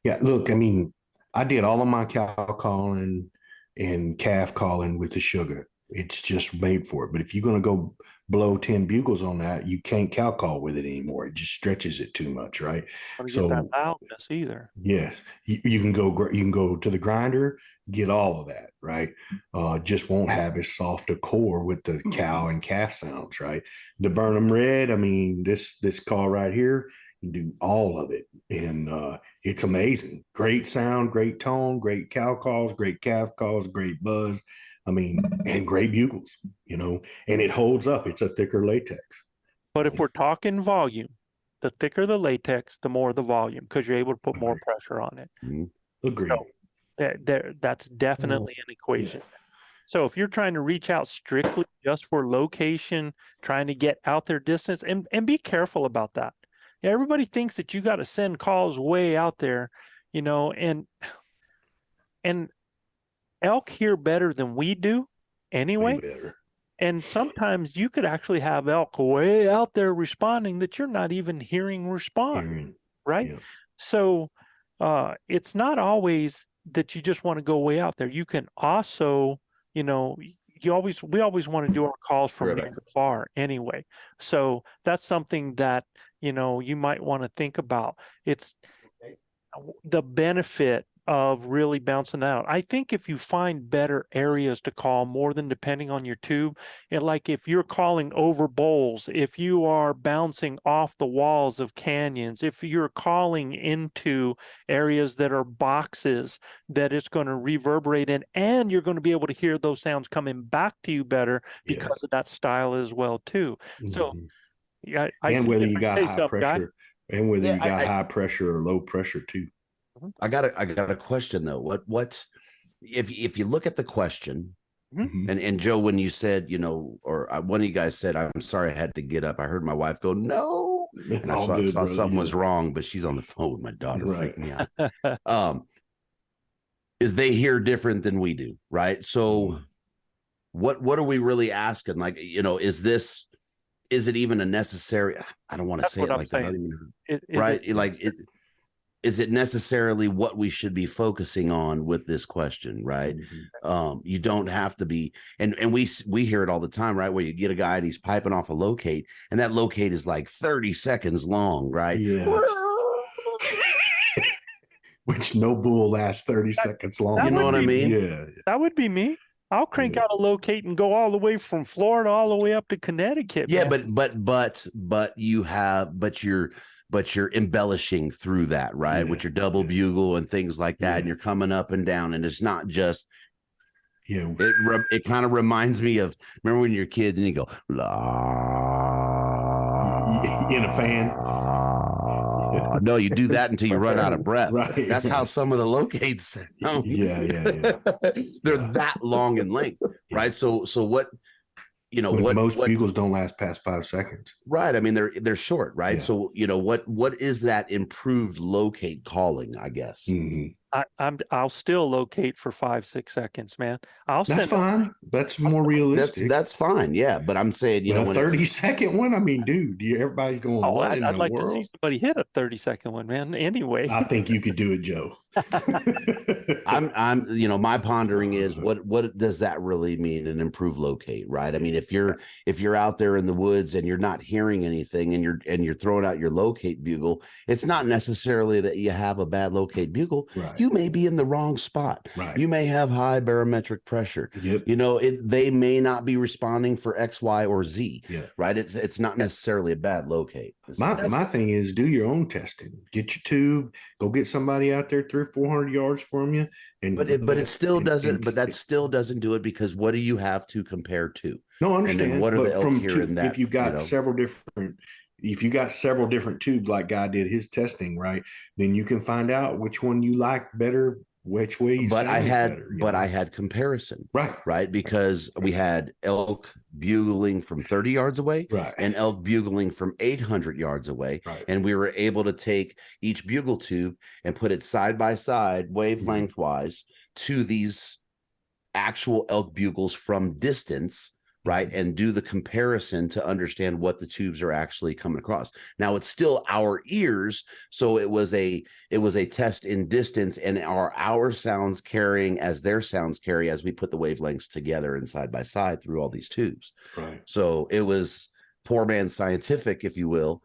Yeah, look, I mean, I did all of my cow calling and calf calling with the sugar. It's just made for it. But if you're going to go blow 10 bugles on that, you can't cow call with it anymore. It just stretches it too much, right? So get that loudness either. Yes, you can go to the grinder, get all of that, right? Just won't have as soft a core with the cow and calf sounds, right? The Burnham Red, I mean, this call right here, you do all of it, and it's amazing. Great sound, great tone, great cow calls, great calf calls, great buzz. I mean, and great bugles, and it holds up. It's a thicker latex. But if we're talking volume, the thicker the latex, the more the volume, because you're able to put more pressure on it. Agreed. So that's definitely an equation. Yeah. So if you're trying to reach out strictly just for location, trying to get out there distance, and be careful about that. Yeah, everybody thinks that you got to send calls way out there, and elk hear better than we do anyway. Way better. And sometimes you could actually have elk way out there responding that you're not even hearing respond, right? Yeah. So it's not always that you just want to go way out there. You can also, we always want to do our calls from near to far anyway. So that's something that, you might want to think about. It's the benefit of really bouncing that out. I think if you find better areas to call more than depending on your tube, and like if you're calling over bowls, if you are bouncing off the walls of canyons, if you're calling into areas that are boxes that it's going to reverberate in, and you're going to be able to hear those sounds coming back to you better because of that style as well too. So and whether you got high pressure and whether you got high pressure or low pressure too. I got a question though. What if you look at the question, and Joe, when you said, or one of you guys said, I'm sorry I had to get up, I heard my wife go, no, and I saw something was wrong, but she's on the phone with my daughter, freaked me out. Is they hear different than we do, right? So what are we really asking? Like, is it even a necessary, I don't want to say it like that, right? Is it necessarily what we should be focusing on with this question, right? You don't have to be, and we hear it all the time, right? Where you get a guy and he's piping off a locate, and that locate is like 30 seconds long, right? Yeah. Which no bull lasts 30 seconds long. You know what I mean? Yeah. That would be me. I'll crank out a locate and go all the way from Florida all the way up to Connecticut. Yeah, man. but you're embellishing through that, right? With your double bugle and things like that. And you're coming up and down, and it's not just, it kind of reminds me of, remember when you're a kid and you go, la, in a fan. No, you do that until you run out of breath. Right. That's how some of the locates sound. Yeah. They're that long in length, right? So what, most bugles don't last past 5 seconds. Right. I mean, they're short, right? Yeah. So, what is that improved locate calling, I guess? I'll still locate for 5-6 seconds, man. I'll That's send. fine. That's more realistic. That's fine. Yeah. But I'm saying, you But know, a when 30-second one, I mean, dude, everybody's going, Oh, what I'd in the like to see world? somebody hit a 30-second one, man. Anyway, I think you could do it, Joe. I'm, you know, my pondering is what does that really mean, an improved locate, right? I mean, if you're out there in the woods and you're not hearing anything and you're throwing out your locate bugle, it's not necessarily that you have a bad locate bugle. Right. You may be in the wrong spot. Right. You may have high barometric pressure. Yep. You know, they may not be responding for X, Y, or Z. Yeah. Right. It's not necessarily a bad locate. My thing is do your own testing. Get your tube, go get somebody out there 300 or 400 yards from you. And but it still doesn't. But that still doesn't do it, because what do you have to compare to? No, I understand. And then what are the elk here in that? If you've got several different tubes, like Guy did his testing, right, then you can find out which one you like better, which way you. But I had, better, I had comparison, right, because we had elk bugling from 30 yards away, right, and elk bugling from 800 yards away, right. And we were able to take each bugle tube and put it side by side, wavelength wise, to these actual elk bugles from distance. Right. And do the comparison to understand what the tubes are actually coming across. Now it's still our ears. So it was a test in distance, and our sounds carrying as their sounds carry as we put the wavelengths together and side by side through all these tubes. Right. So it was poor man's scientific, if you will,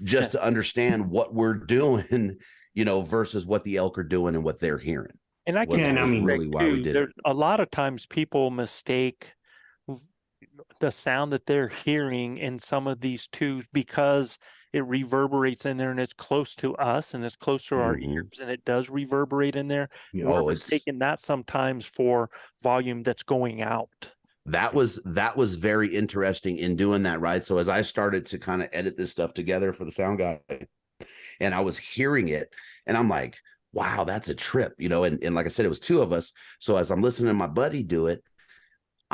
just to understand what we're doing, you know, versus what the elk are doing and what they're hearing. And I can really why we did it. A lot of times people mistake the sound that they're hearing in some of these tubes because it reverberates in there and it's close to us and it's close to our ears, and it does reverberate in there. Yeah. We're mistaking that sometimes for volume that's going out. That was very interesting in doing that, right? So as I started to kind of edit this stuff together for the sound guy, and I was hearing it, and I'm like, wow, that's a trip, you know, and like I said, it was two of us. So as I'm listening to my buddy do it,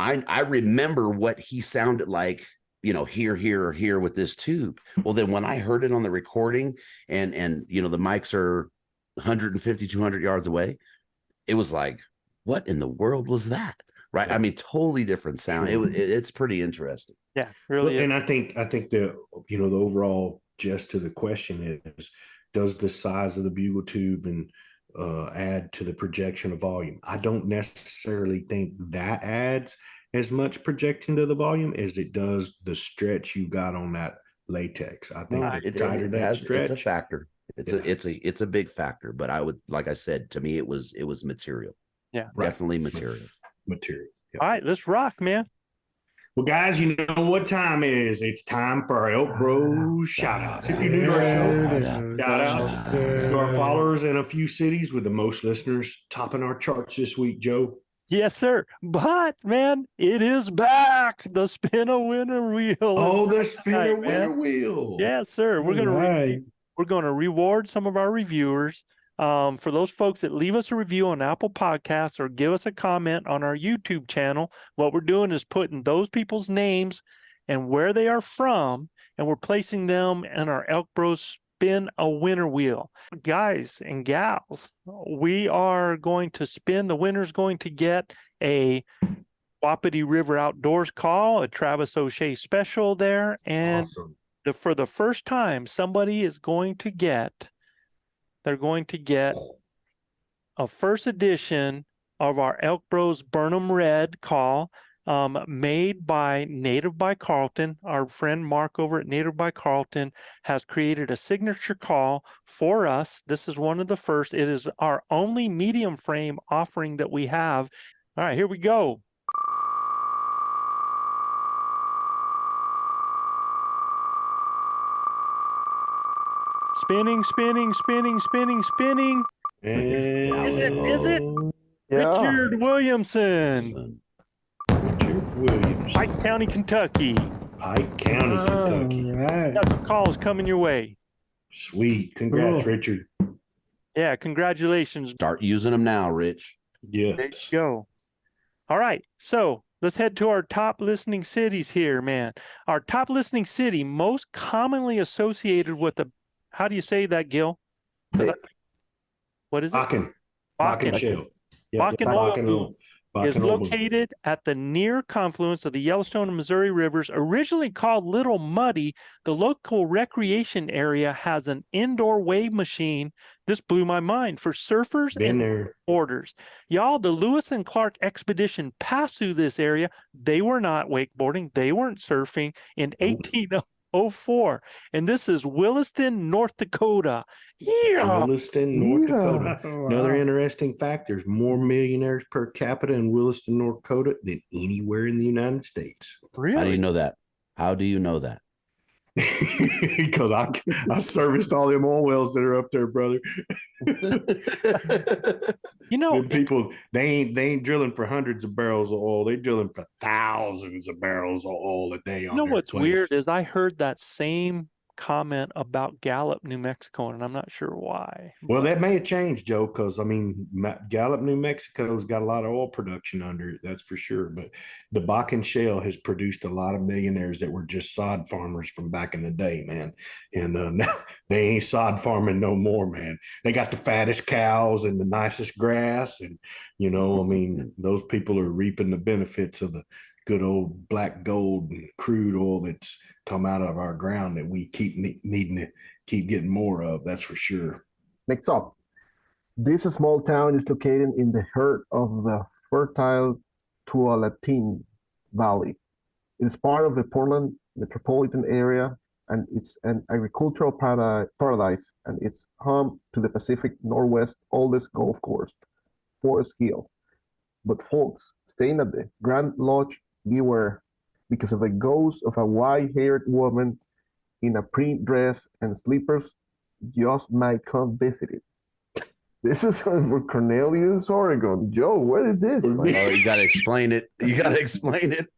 I remember what he sounded like, you know, here with this tube. Well, then when I heard it on the recording and you know, the mics are 150, 200 yards away, it was like, what in the world was that? Right. Yeah. I mean, totally different sound. Sure. It's pretty interesting. Yeah, really. Well, and I think the, you know, the overall gist to the question is, does the size of the bugle tube and add to the projection of volume? I don't necessarily think that adds as much projection to the volume as it does the stretch you got on that latex. I think the tighter that stretch, it's a factor. It's a big factor. But I would, like I said, to me, it was material. Yeah, definitely material. Yep. All right, let's rock, man. Well, guys, you know what time it is. It's time for our ElkBros shout-outs. If you're new to our show, shout-outs to our followers in a few cities with the most listeners, topping our charts this week, Joe. Yes, sir. But, man, it is back. The Spin a Winner Wheel. Oh, the Spin a Winner Wheel. Yes, sir. We're going to reward some of our reviewers. For those folks that leave us a review on Apple Podcasts or give us a comment on our YouTube channel, what we're doing is putting those people's names and where they are from, and we're placing them in our ElkBros Spin a Winner Wheel. Guys and gals, we are going to spin. The winner's going to get a Wapiti River Outdoors call, a Travis O'Shea special there. And awesome. For the first time, somebody is going to get... They're going to get a first edition of our ElkBros Burnham Red call, made by Native by Carlton. Our friend Mark over at Native by Carlton has created a signature call for us. This is one of the first. It is our only medium frame offering that we have. All right, here we go. Spinning, spinning, spinning, spinning, spinning. Is it? Yeah. Richard Williamson. Pike County, Kentucky. Pike County, Kentucky. Right. Got some calls coming your way. Sweet. Congrats, Cool. Richard. Yeah, congratulations. Start using them now, Rich. Yes. There you go. All right, so let's head to our top listening cities here, man. Our top listening city most commonly associated with the, how do you say that, Gil? What is it? Bakken Bakken. shale. Yeah, Bakken oil Bakken boom is Bakken oil. Bakken oil Bakken boom oil. is Bakken oil boom. located at the near confluence of the Yellowstone and Missouri rivers. Originally called Little Muddy, the local recreation area has an indoor wave machine. This blew my mind for surfers Been and there. boarders. Y'all, the Lewis and Clark expedition passed through this area. They were not wakeboarding. They weren't surfing in 1804. And this is Williston, North Dakota. Yeah. Williston, North Dakota. Another Wow. interesting fact, there's more millionaires per capita in Williston, North Dakota than anywhere in the United States. Really? How do you know that? How do you know that? Because I serviced all them oil wells that are up there, brother. You know, Them people, they ain't drilling for hundreds of barrels of oil. They're drilling for thousands of barrels of oil a day you on know their what's place. weird is I heard that same comment about Gallup, New Mexico, and I'm not sure why. Well, that may have changed, Joe, because I mean, Gallup, New Mexico's got a lot of oil production under it, that's for sure. But the Bakken Shale has produced a lot of millionaires that were just sod farmers from back in the day, man. And now they ain't sod farming no more, man. They got the fattest cows and the nicest grass, and I mean, those people are reaping the benefits of the good old black gold and crude oil that's come out of our ground that we keep needing to keep getting more of. That's for sure. Next up, this small town is located in the heart of the fertile Tualatin Valley. It is part of the Portland metropolitan area, and it's an agricultural paradise, and it's home to the Pacific Northwest oldest golf course, Forest Hill. But folks, staying at the Grand Lodge, beware, because of a ghost of a white-haired woman in a print dress and slippers just might come visit it. This is for Cornelius, Oregon. Joe, what is this? Oh, you got to explain it. You got to explain it.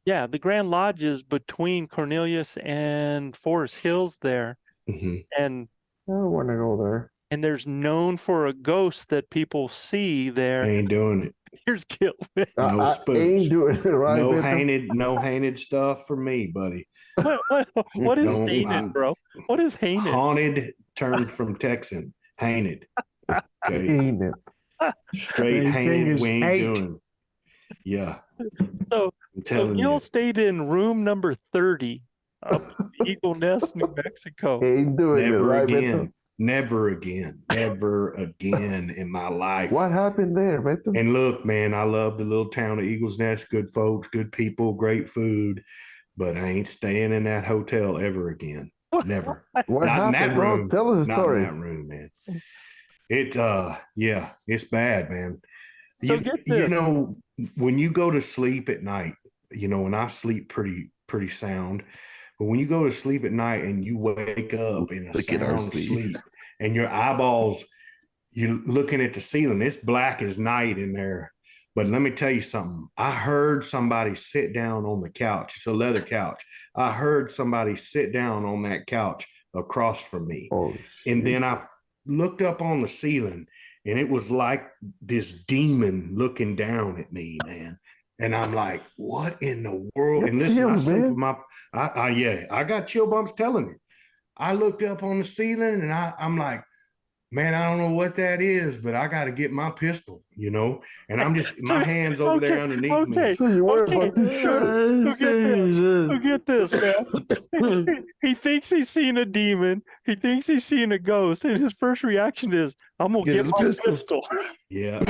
Yeah, the Grand Lodge is between Cornelius and Forest Hills there. Mhm. And I don't want to go there. there's known for a ghost that people see I there. ain't doing it. Here's Gil. No I spooks. ain't doing it right. No Beto. hainted stuff for me, buddy. What is No, hainted, I'm- bro? What is hainted? Haunted turned from Texan. Hainted. Okay. Ain't it? Straight Main thing hainted. is We ain't hate. doing. Yeah. So, I'm so telling Gil you. stayed in room number 30 up in Eagle Nest, New Mexico. Ain't doing it Never right, Beto. again. Never again. Never again in my life. What happened there, Beto? And look, man, I love the little town of Eagles Nest. Good folks, good people, great food. But I ain't staying in that hotel ever again. Never. What not in happened, that bro? room. Tell us a Not story. in that room, man. Yeah, it's bad, man. So get this. When you go to sleep at night, and I sleep pretty sound, but when you go to sleep at night and you wake up in a Look at our sound sleep. sleep and your eyeballs, you're looking at the ceiling, it's black as night in there. But let me tell you something. I heard somebody sit down on the couch. It's a leather couch. I heard somebody sit down on that couch across from me. Oh, And then I looked up on the ceiling and it was like this demon looking down at me, man. And I'm like, what in the world? You're And listen, I chills, sleep man. with I got chill bumps telling it. I looked up on the ceiling and I'm like, man, I don't know what that is, but I got to get my pistol, and I'm just, my hand's over there underneath okay. me. so you were Okay. about to shoot it. Look at this, man. He thinks he's seen a demon. He thinks he's seen a ghost. And his first reaction is, I'm going to Get get his my pistol. pistol. Yeah.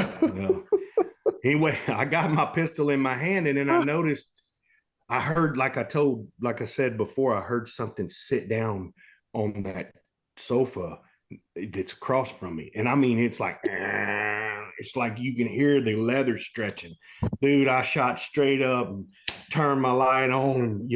Anyway, I got my pistol in my hand and then I noticed, I heard, like I said before, I heard something sit down on that sofa that's across from me. And I mean, it's like you can hear the leather stretching. Dude, I shot straight up and turned my light on,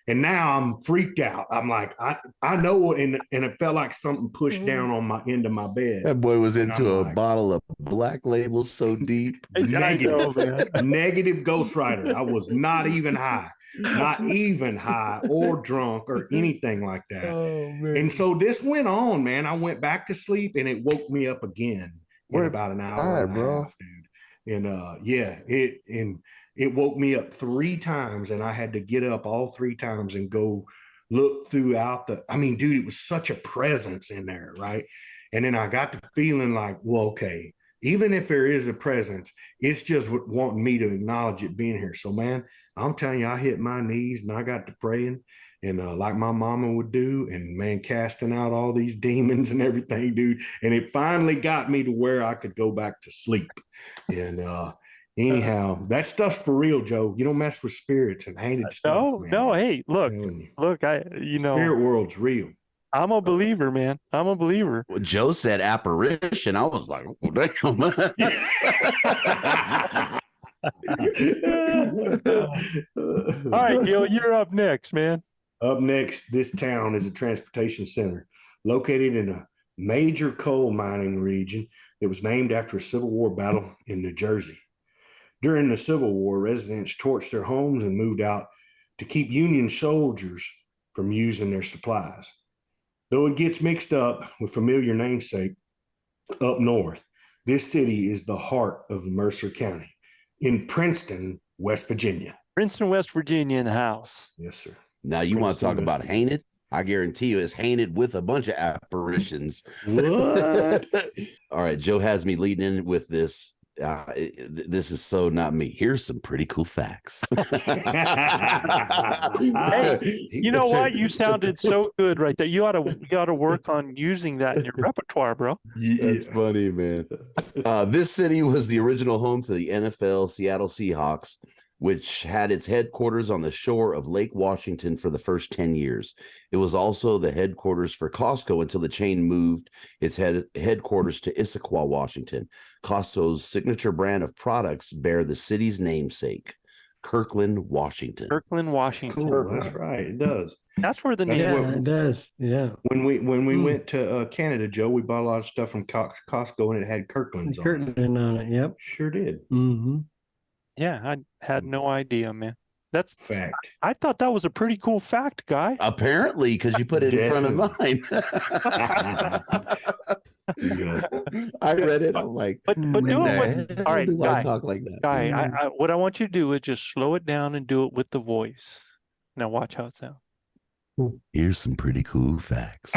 and now I'm freaked out. I'm like, I know, and it felt like something pushed down on into my bed. That boy was And into I'm a like, bottle of Black Label so deep. Negative. I know, man. Negative Ghost Rider. I was not even high or drunk or anything like that. Oh man. And so this went on, man. I went back to sleep and it woke me up again in We're about an hour tired, and a bro. half, dude. And it woke me up 3 times and I had to get up all 3 times and go look throughout I mean, dude, it was such a presence in there, right? And then I got the feeling like, well, okay, even if there is a presence, it's just wanting me to acknowledge it being here. So, man, I'm telling you, I hit my knees and I got to praying, and like my mama would do, and man, casting out all these demons and everything, dude. And it finally got me to where I could go back to sleep. And anyhow, that stuff's for real, Joe. You don't mess with spirits and hated stuff, man. No. Hey, look, spirit world's real. I'm a believer, man. I'm a believer. Well, Joe said apparition. I was like, oh, damn. All right, Gil, you're up next, man. Up next, this town is a transportation center located in a major coal mining region that was named after a Civil War battle in New Jersey. During the Civil War, residents torched their homes and moved out to keep Union soldiers from using their supplies. Though it gets mixed up with familiar namesake up north, this city is the heart of Mercer County in Princeton, West Virginia. Princeton, West Virginia in the house. Yes, sir. Now you want to talk about haunted? I guarantee you it's haunted with a bunch of apparitions. What? All right, Joe has me leading in with this. This is so not me. Here's some pretty cool facts. Hey, you know what? You sounded so good right there. You ought to work on using that in your repertoire, bro. That's funny, man. This city was the original home to the NFL Seattle Seahawks, which had its headquarters on the shore of Lake Washington for the first 10 years. It was also the headquarters for Costco until the chain moved its headquarters to Issaquah, Washington. Costco's signature brand of products bear the city's namesake, Kirkland, Washington. Kirkland, Washington. Cool. That's right. It does. That's where the name. It does. Yeah. When we went to Canada, Joe, we bought a lot of stuff from Costco, and it had Kirkland's on it. Kirkland on it. Yep. Sure did. Mm-hmm. Yeah, I had no idea, man. That's fact. I thought that was a pretty cool fact, guy. Apparently, because you put it in front of mine. I read it. I'm like, but do it with, all right, guy. I talk like that? Guy, what I want you to do is just slow it down and do it with the voice. Now watch how it sounds. Here's some pretty cool facts.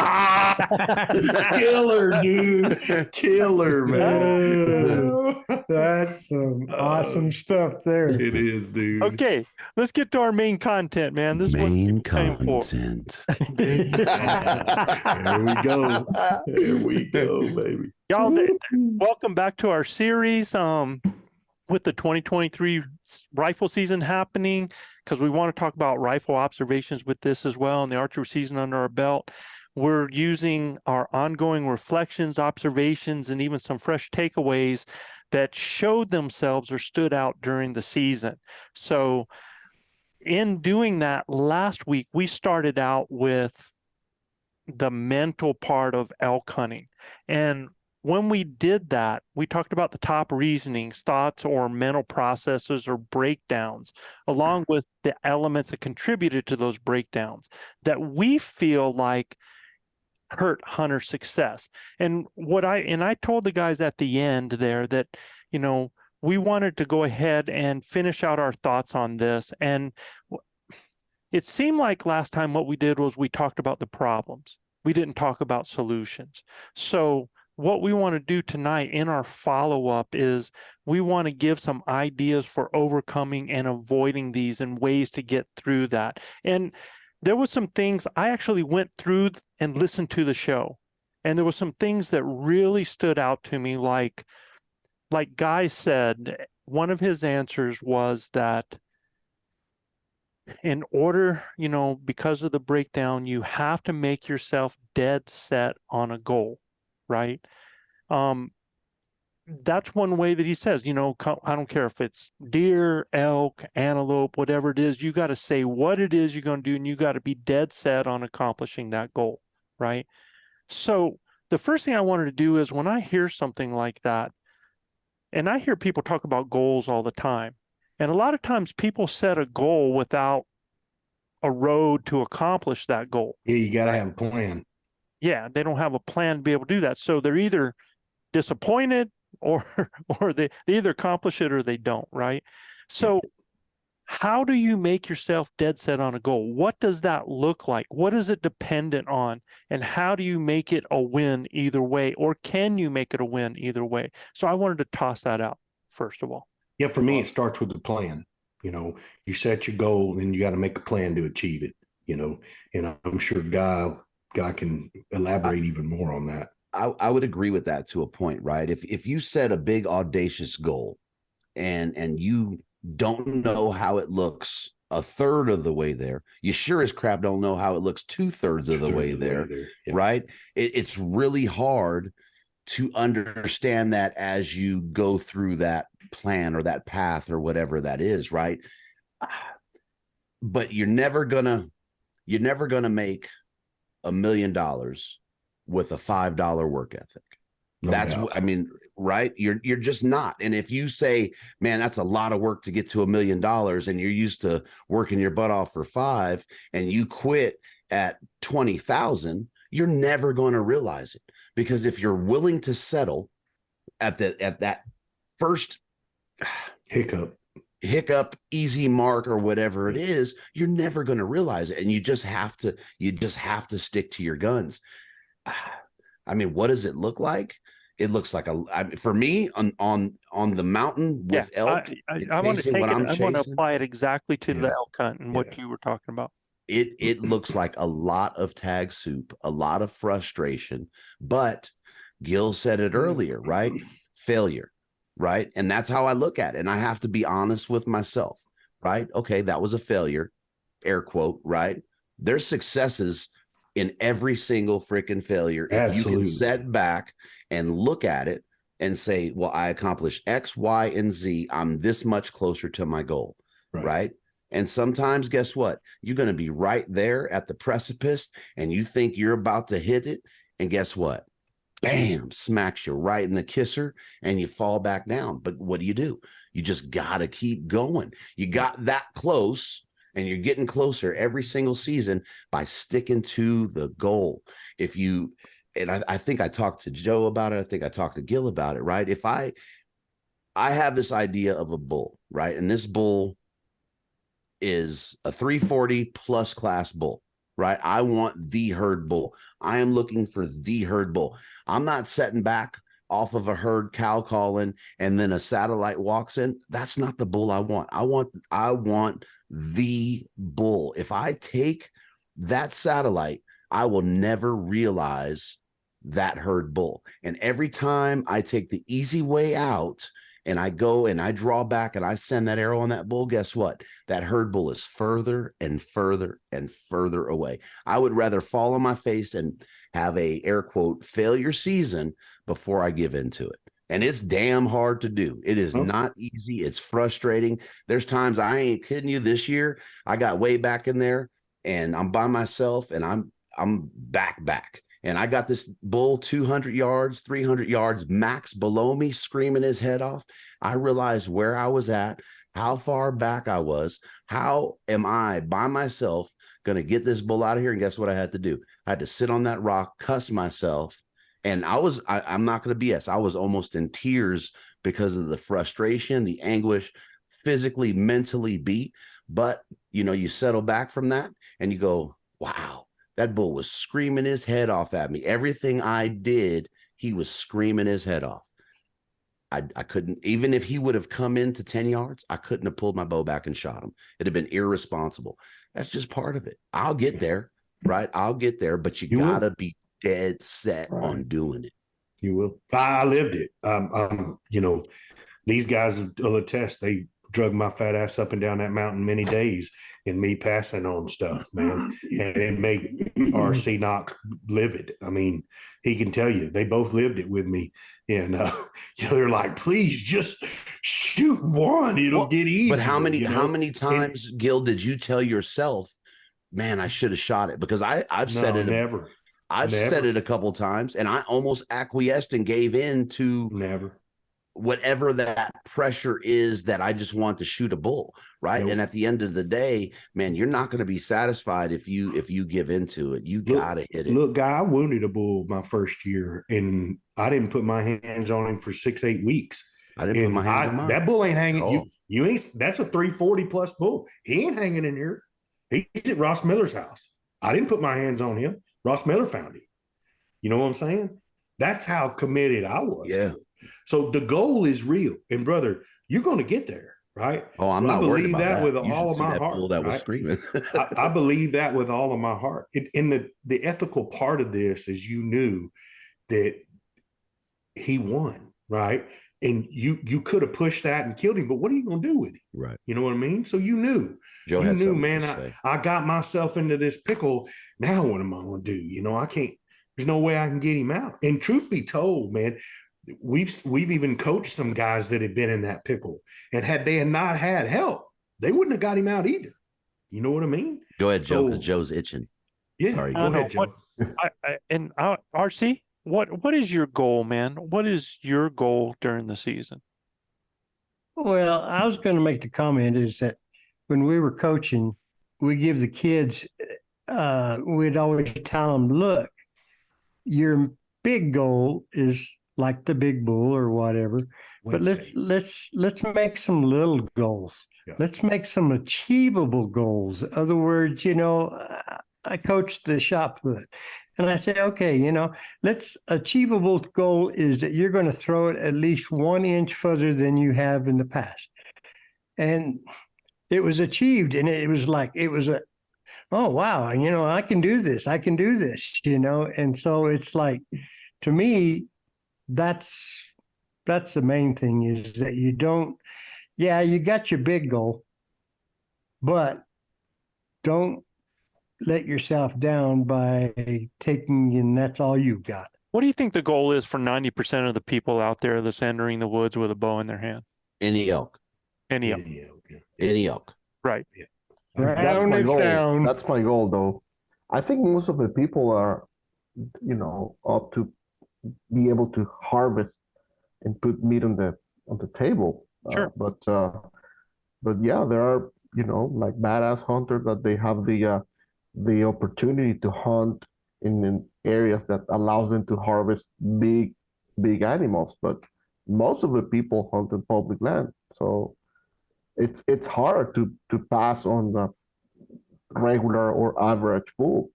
Killer, dude. Killer, man. That's some awesome stuff there. It is, dude. Okay, let's get to our main content, man. This main is what content. There we go. There we go, baby. Y'all, welcome back to our series. With the 2023 rifle season happening, because we want to talk about rifle observations with this as well, and the archery season under our belt. We're using our ongoing reflections, observations, and even some fresh takeaways that showed themselves or stood out during the season. So in doing that, last week, we started out with the mental part of elk hunting. And when we did that, we talked about the top reasonings, thoughts, or mental processes or breakdowns, along with the elements that contributed to those breakdowns that we feel like hurt hunter success. And I told the guys at the end there that, we wanted to go ahead and finish out our thoughts on this. And it seemed like last time what we did was we talked about the problems. We didn't talk about solutions. So what we want to do tonight in our follow-up is we want to give some ideas for overcoming and avoiding these and ways to get through that. And there was some things I actually went through and listened to the show. And there were some things that really stood out to me, like Guy said, one of his answers was that in order, because of the breakdown, you have to make yourself dead set on a goal. Right. That's one way that he says, I don't care if it's deer, elk, antelope, whatever it is, you got to say what it is you're going to do, and you got to be dead set on accomplishing that goal. Right. So the first thing I wanted to do is when I hear something like that, and I hear people talk about goals all the time, and a lot of times people set a goal without a road to accomplish that goal. Yeah, you got to have a plan. Yeah, they don't have a plan to be able to do that. So they're either disappointed or they either accomplish it or they don't, right? So how do you make yourself dead set on a goal? What does that look like? What is it dependent on? And how do you make it a win either way? Or can you make it a win either way? So I wanted to toss that out, first of all. Yeah, for me, it starts with the plan. You set your goal and you got to make a plan to achieve it, and I'm sure Guy can elaborate even more on that. I would agree with that to a point, right? If you set a big audacious goal and you don't know how it looks a third of the way there, you sure as crap don't know how it looks 2/3 of the way there, yeah. right? It's really hard to understand that as you go through that plan or that path or whatever that is, right? But you're never gonna make $1 million with a $5 work ethic. No doubt. I mean, right? You're just not. And if you say, man, that's a lot of work to get to $1 million, and you're used to working your butt off for 5, and you quit at 20,000, you're never going to realize it. Because if you're willing to settle at that first hiccup, easy mark, or whatever it is, you're never going to realize it. And you just have to stick to your guns. I mean, what does it look like? It looks like for me on the mountain with elk. I want to take it. I want to apply it exactly to the elk hunt and what you were talking about. It looks like a lot of tag soup, a lot of frustration, but Gil said it earlier, right? Failure, right? And that's how I look at it. And I have to be honest with myself, right? Okay, that was a failure, air quote, right? There's successes in every single freaking failure. Absolutely. If you can set back and look at it and say, well, I accomplished X, Y, and Z. I'm this much closer to my goal, right? And sometimes, guess what? You're going to be right there at the precipice and you think you're about to hit it. And guess what? Bam, smacks you right in the kisser and you fall back down. But what do? You just got to keep going. You got that close and you're getting closer every single season by sticking to the goal. I think I talked to Joe about it. I think I talked to Gil about it, right? If I have this idea of a bull, right? And this bull is a 340 plus class bull, right? I want the herd bull. I am looking for the herd bull. I'm not setting back off of a herd cow calling and then a satellite walks in. That's not the bull I want. I want the bull. If I take that satellite, I will never realize that herd bull. And every time I take the easy way out and I go and I draw back and I send that arrow on that bull, guess what? That herd bull is further and further and further away. I would rather fall on my face and have a air quote failure season before I give into it. And it's damn hard to do. It is not easy. It's frustrating. There's times, I ain't kidding you, this year I got way back in there and I'm by myself and I'm back. And I got this bull 200 yards, 300 yards max below me, screaming his head off. I realized where I was at, how far back I was. How am I by myself going to get this bull out of here? And guess what I had to do? I had to sit on that rock, cuss myself. And I'm not going to BS. I was almost in tears because of the frustration, the anguish, physically, mentally beat. But, you settle back from that and you go, wow. That bull was screaming his head off at me. Everything I did, he was screaming his head off. I couldn't, even if he would have come into 10 yards, I couldn't have pulled my bow back and shot him. It'd have been irresponsible. That's just part of it. I'll get there, right? I'll get there, but you gotta be dead set on doing it. You will. I lived it. These guys will attest. They drug my fat ass up and down that mountain many days and me passing on stuff, man. And it made RC Knox livid. I mean, he can tell you, they both lived it with me. And, they're like, please just shoot one. It'll get easy. But how many times, Gil, did you tell yourself, man, I should have shot it? Because I've said it. Never. I've said it a couple of times and I almost acquiesced and gave in to whatever that pressure is that I just want to shoot a bull, right? Nope. And at the end of the day, man, you're not going to be satisfied if you give into it. You got to hit it. Look, guy, I wounded a bull my first year and I didn't put my hands on him for 6-8 weeks. I didn't put my hands on mine. That bull ain't hanging. You ain't. That's a 340 plus bull. He ain't hanging in here. He's at Ross Miller's house. I didn't put my hands on him. Ross Miller found him. You know what I'm saying? That's how committed I was. Yeah. So the goal is real, and brother, you're going to get there, right? Oh, I'm Well, not worried about that that. with You all should of see my that heart. bull that was Right? screaming. I believe that with all of my heart. And the ethical part of this is you knew that he won, right? And you could have pushed that and killed him, but what are you going to do with him? Right. You know what I mean? So you knew. Joe You had knew, something man, to say. I got myself into this pickle. Now what am I going to do? You know, I can't, there's no way I can get him out. And truth be told, man, we've even coached some guys that had been in that pickle. And had they not had help, they wouldn't have got him out either. You know what I mean? Go ahead, Joe, So- because Joe's itching. Yeah, Sorry, go ahead, Joe. RC, what is your goal, man? What is your goal during the season? Well, I was going to make the comment is that when we were coaching, we give the kids, we'd always tell them, look, your big goal is like the big bull or whatever, but let's make some little goals. Yeah. Let's make some achievable goals. In other words, you know, I coached the shot put, and I said, okay, you know, achievable goal is that you're going to throw it at least 1 inch further than you have in the past. And it was achieved. And it was like, oh, wow, you know, I can do this, you know? And so it's like, to me, that's the main thing is that you don't, yeah, you got your big goal, but don't let yourself down by taking, and that's all you've got. What do you think the goal is for 90% of the people out there that's entering the woods with a bow in their hand? Any elk. Any Yeah, of them. yeah. Any elk. Right. Round my it goal. down. That's my goal, though. I think most of the people are, you know, up to be able to harvest and put meat on the table. Sure. But yeah, there are, you know, like badass hunters that they have the opportunity to hunt in areas that allows them to harvest big animals. But most of the people hunt in public land, so it's hard to pass on the regular or average bull.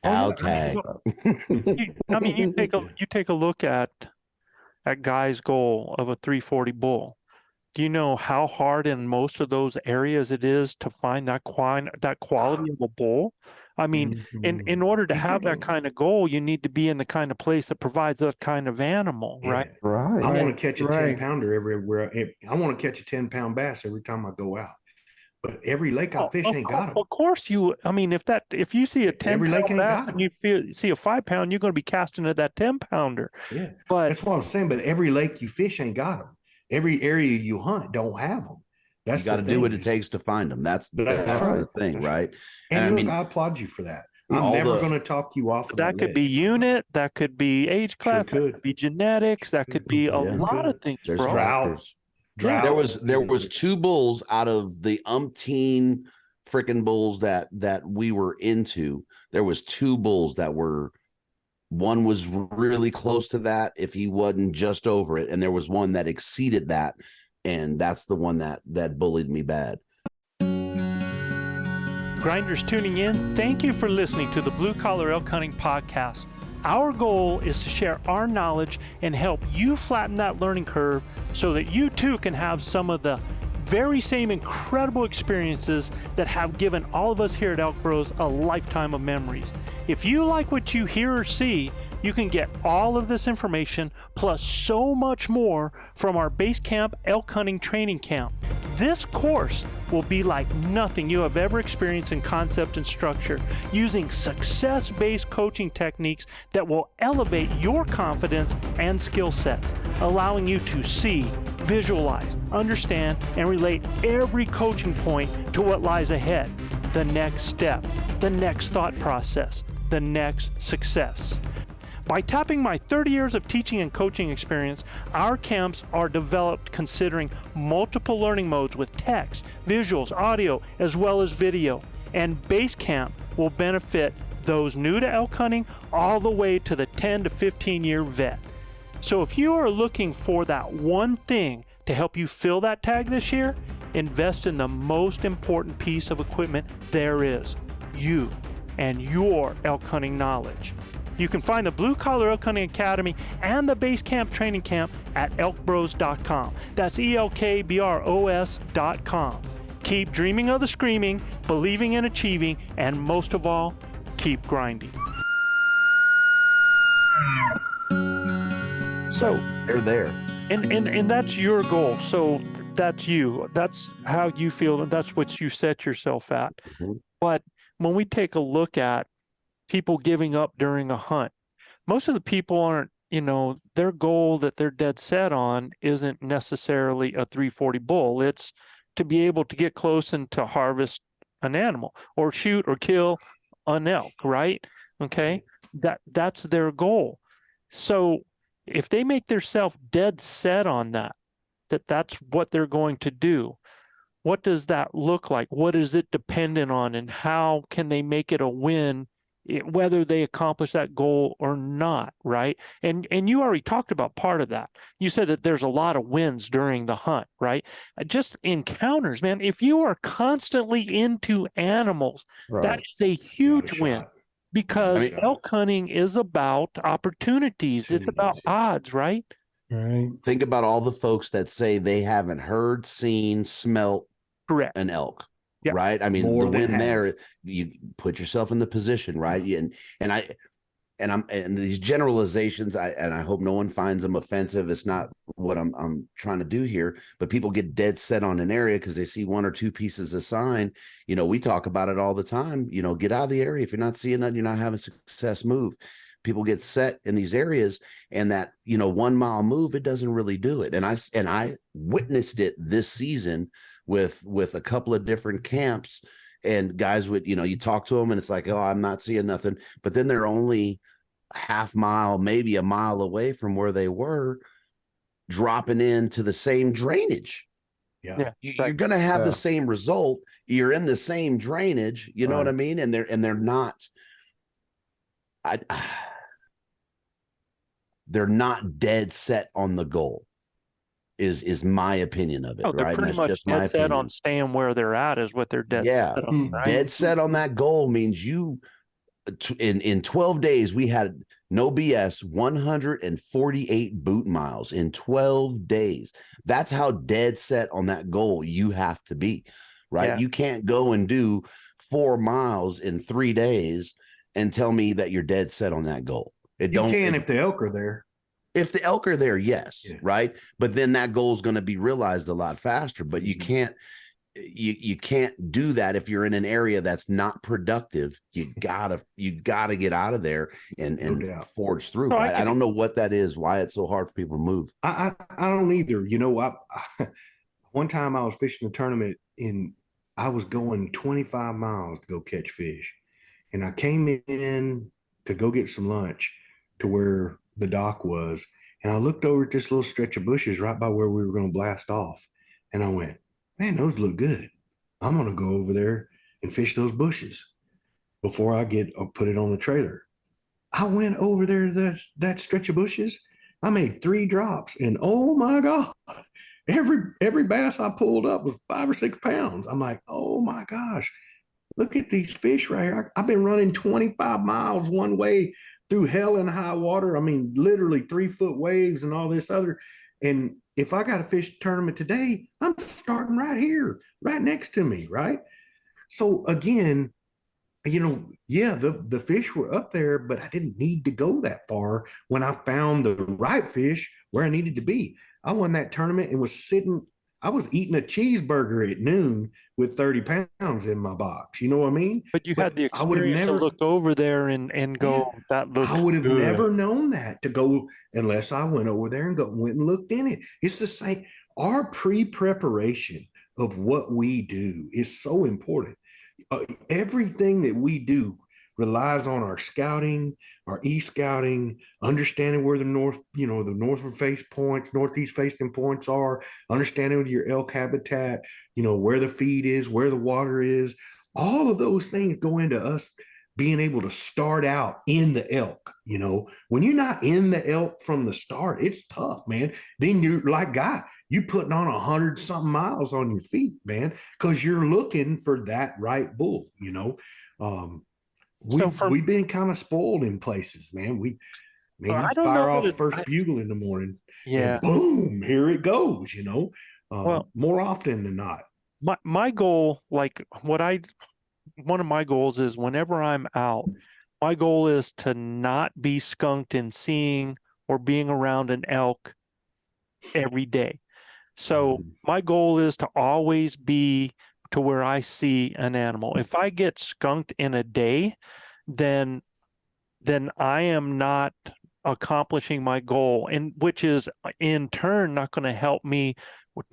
Cow tag. You take a look at Guy's goal of a 340 bull. Do you know how hard in most of those areas it is to find that quality of a bull? I mean, in order to have that kind of goal, you need to be in the kind of place that provides that kind of animal, right? Yeah. Right. I want to catch a 10 Right. pounder everywhere. I want to catch a 10-pound bass every time I go out. But every lake I fish ain't got them. Of course I mean, if you see a 10 Every lake pound ain't bass got and you see a 5 pound, you're going to be casting at that 10 pounder. Yeah, But that's what I'm saying. But every lake you fish ain't got them. Every area you hunt don't have them. That's You got to do what it takes to find them. That's That's the right. thing, right? And I look, mean, I applaud you for that. all I'm never the- going to talk you off of that could be unit, that could be age class, that could. could be genetics, that could be a Yeah. lot of things, there's bro. drought. factors. Drought. There was 2 bulls out of the umpteen freaking bulls that we were into. There was 2 bulls that were, one was really close to that if he wasn't just over it, and there was one that exceeded that, and that's the one that bullied me bad. Grinders tuning in, thank you for listening to the Blue Collar Elk Hunting Podcast. Our goal is to share our knowledge and help you flatten that learning curve so that you too can have some of the very same incredible experiences that have given all of us here at ElkBros a lifetime of memories. If you like what you hear or see, you can get all of this information plus so much more from our base camp elk hunting training camp. This course will be like nothing you have ever experienced in concept and structure, using success-based coaching techniques that will elevate your confidence and skill sets, allowing you to see, visualize, understand, and relate every coaching point to what lies ahead, the next step, the next thought process, the next success. By tapping my 30 years of teaching and coaching experience, our camps are developed considering multiple learning modes with text, visuals, audio, as well as video. And Base Camp will benefit those new to elk hunting all the way to the 10 to 15 year vet. So if you are looking for that one thing To help you fill that tag this year, invest in the most important piece of equipment there is, you and your elk hunting knowledge. You can find the Blue Collar Elk Hunting Academy and the Base Camp Training Camp at ElkBros.com. That's ElkBros.com. Keep dreaming of the screaming, believing in achieving, and most of all, keep grinding. So They're there. And that's your goal. So that's you. That's how you feel, and that's what you set yourself at. Mm-hmm. But when we take a look at people giving up during a hunt, most of the people aren't, their goal that they're dead set on isn't necessarily a 340 bull. It's to be able to get close and to harvest an animal or shoot or kill an elk, right? Okay. That's their goal. So if they make themselves dead set on that's what they're going to do, what does that look like? What is it dependent on, and how can they make it a win, whether they accomplish that goal or not, right? And you already talked about part of that. You said that there's a lot of wins during the hunt, right? Just encounters, man. If you are constantly into animals, that is a huge win. Because elk hunting is about opportunities. It's about odds, right? Right. Think about all the folks that say they haven't heard, seen, smelt an elk. Yep. Right. I mean, the win there, you put yourself in the position, right? And these generalizations, I hope no one finds them offensive. It's not what I'm trying to do here, but people get dead set on an area because they see one or two pieces of sign. We talk about it all the time. Get out of the area. If you're not seeing that, you're not having success, move. People get set in these areas, and that 1 mile move, it doesn't really do it. And I witnessed it this season with a couple of different camps, and guys would, you talk to them and it's like, oh, I'm not seeing nothing, but then they're only half mile, maybe a mile away from where they were, dropping into the same drainage. You're going to have the same result. You're in the same drainage. You know what I mean? And they're not. They're not dead set on the goal. Is my opinion of it. They're right? pretty much dead set on staying where they're at. Is what they're dead set on. Right? Dead set on that goal means you. In 12 days, we had, no BS, 148 boot miles in 12 days. That's how dead set on that goal you have to be, right? Yeah. You can't go and do 4 miles in 3 days and tell me that you're dead set on that goal. If the elk are there. If the elk are there, yes, right? But then that goal is going to be realized a lot faster. But you can't do that if you're in an area that's not productive. You gotta get out of there and forge through. I don't know what that is, why it's so hard for people to move. I don't either. One time I was fishing a tournament I was going 25 miles to go catch fish, and I came in to go get some lunch to where the dock was, and I looked over at this little stretch of bushes right by where we were going to blast off, and I went, man, those look good. I'm going to go over there and fish those bushes before I put it on the trailer. I went over there to that stretch of bushes. I made 3 drops, and oh my God, every bass I pulled up was 5 or 6 pounds. I'm like, oh my gosh, look at these fish right here. I've been running 25 miles one way through hell and high water. I mean, literally 3-foot waves and all this other. And if I got a fish tournament today, I'm starting right here, right next to me, right? So again, the fish were up there, but I didn't need to go that far when I found the right fish where I needed to be. I won that tournament and I was eating a cheeseburger at noon with 30 pounds in my box. You know what I mean? But you had the experience to look over there and go, that looks I would have good. never known that to go unless I went over there and went and looked in it. It's the same. Our pre-preparation of what we do is so important. Everything that we do relies on our scouting, our e-scouting, understanding where the northward face points, northeast facing points are, understanding your elk habitat, where the feed is, where the water is. All of those things go into us being able to start out in the elk. When you're not in the elk from the start, it's tough, man. Then you're like, Guy, you putting on 100 something miles on your feet, man, because you're looking for that right bull. We've been kind of spoiled in places, man. You I don't know fire off that first bugle in the morning, yeah. and boom, here it goes. Well, more often than not. My goal, like one of my goals is whenever I'm out, my goal is to not be skunked in seeing or being around an elk every day. So my goal is to always be to where I see an animal. If I get skunked in a day, then I am not accomplishing my goal, and which is in turn not going to help me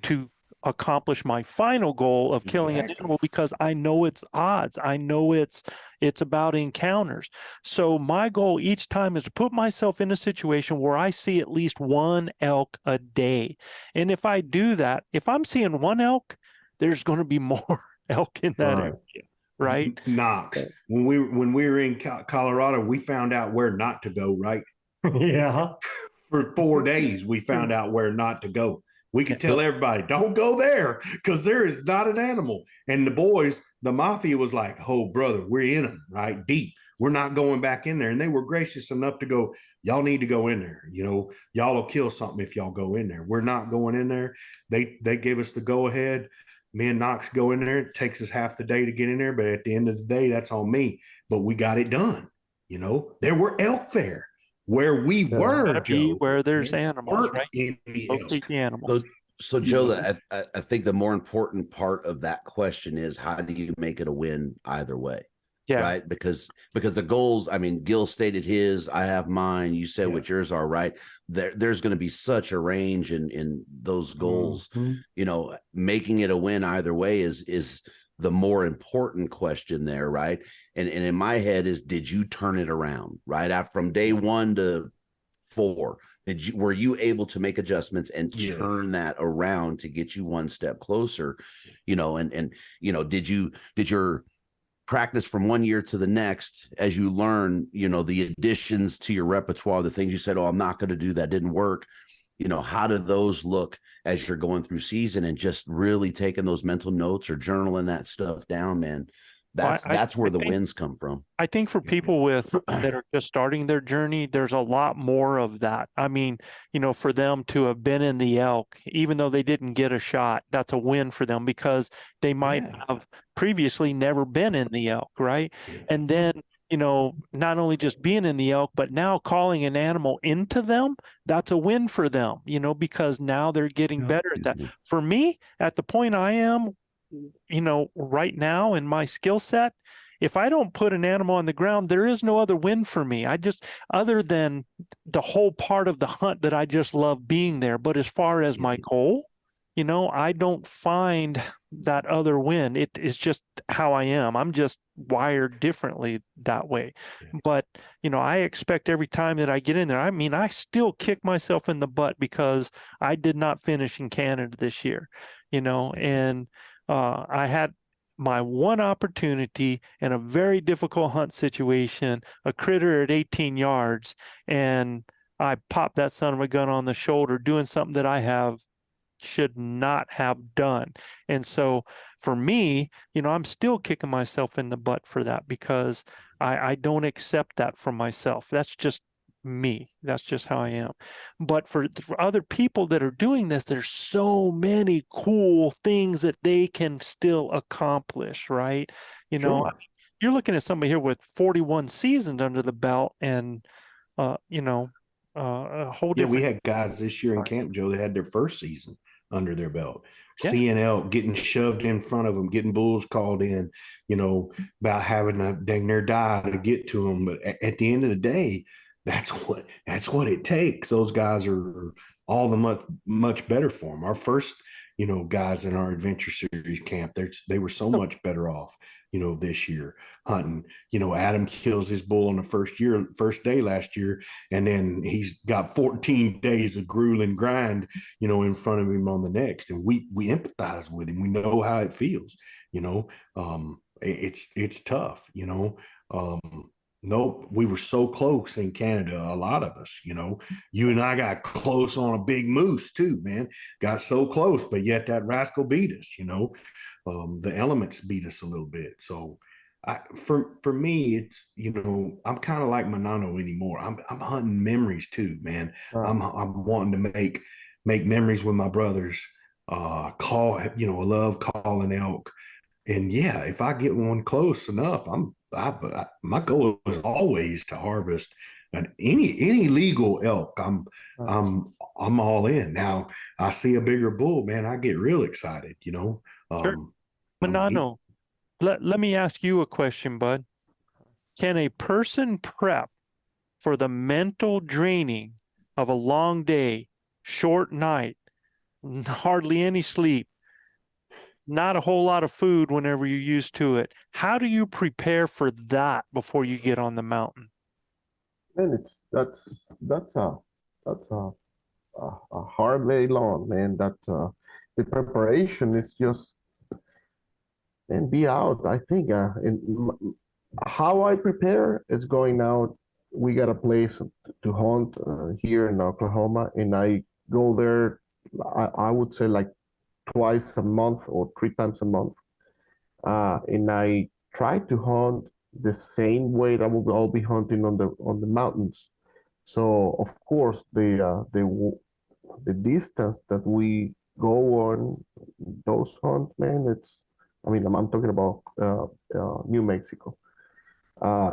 to accomplish my final goal of killing an animal, because I know it's odds. I know it's about encounters. So my goal each time is to put myself in a situation where I see at least one elk a day. And if I do that, if I'm seeing one elk, there's going to be more elk in that area. Right? Knox. When we were in Colorado, we found out where not to go, right? Yeah. For 4 days, we found out where not to go. We could tell everybody, don't go there, because there is not an animal. And the boys, the mafia was like, oh, brother, we're in them, right? Deep. We're not going back in there. And they were gracious enough to go, y'all need to go in there. Y'all will kill something if y'all go in there. We're not going in there. They gave us the go ahead. Me and Knox go in there. It takes us half the day to get in there, but at the end of the day, that's on me. But we got it done. There were elk there where we were, Joe. Where there's animals, right? The animals. So Joe, I think the more important part of that question is, how do you make it a win either way? Yeah. Right. Because the goals, I mean, Gil stated his, I have mine. You said what yours are, right? There's going to be such a range in those goals. Making it a win either way is the more important question there, right? And in my head is, did you turn it around, right? From day 1 to 4, were you able to make adjustments and turn that around to get you one step closer? Did your practice from one year to the next, as you learn, the additions to your repertoire, the things you said, oh, I'm not going to do that, didn't work. How do those look as you're going through season, and just really taking those mental notes or journaling that stuff down, man? That's where the wins come from. I think for people that are just starting their journey, there's a lot more of that. I mean, for them to have been in the elk, even though they didn't get a shot, that's a win for them, because they might have previously never been in the elk, right? And then, not only just being in the elk, but now calling an animal into them, that's a win for them, because now they're getting better at that. For me, at the point I am, right now in my skill set, if I don't put an animal on the ground, there is no other win for me. Other than the whole part of the hunt that I just love being there. But as far as my goal, I don't find that other win. It is just how I am. I'm just wired differently that way. But, I expect every time that I get in there, I mean, I still kick myself in the butt because I did not finish in Canada this year, and I had my one opportunity in a very difficult hunt situation, a critter at 18 yards, and I popped that son of a gun on the shoulder doing something that I should not have done. And so for me, I'm still kicking myself in the butt for that, because I don't accept that from myself. That's just me. That's just how I am. But for other people that are doing this, there's so many cool things that they can still accomplish, right? You're looking at somebody here with 41 seasons under the belt, and a whole different. We had guys this year in camp, Joe, that had their first season under their belt. Seeing elk, getting shoved in front of them, getting bulls called in, about having to dang near die to get to them. But at the end of the day, that's what it takes. Those guys are all the much better for them. Our first, guys in our adventure series camp, they were so much better off, this year hunting. Adam kills his bull on the first day last year, and then he's got 14 days of grueling grind, in front of him on the next. And we empathize with him. We know how it feels, it's tough, Nope, we were so close in Canada. A lot of us, you and I got close on a big moose too, man. Got so close, but yet that rascal beat us. The elements beat us a little bit. So, for me, it's I'm kind of like Manano anymore. I'm hunting memories too, man. I'm wanting to make memories with my brothers. I love calling elk, and yeah, if I get one close enough, my goal is always to harvest any legal elk. I'm all in. Now I see a bigger bull, man, I get real excited. Sure. Um, Manano, let me ask you a question, bud. Can a person prep for the mental draining of a long day, short night, hardly any sleep, not a whole lot of food whenever you're used to it? How do you prepare for that before you get on the mountain? Man, that's a hard day long, man. That the preparation is just and be out. I think how I prepare is going out. We got a place to hunt here in Oklahoma, and I go there. I would say like twice a month or 3 times a month, and I try to hunt the same way that I'll be hunting on the mountains. So of course the distance that we go on those hunts, man, I'm talking about New Mexico.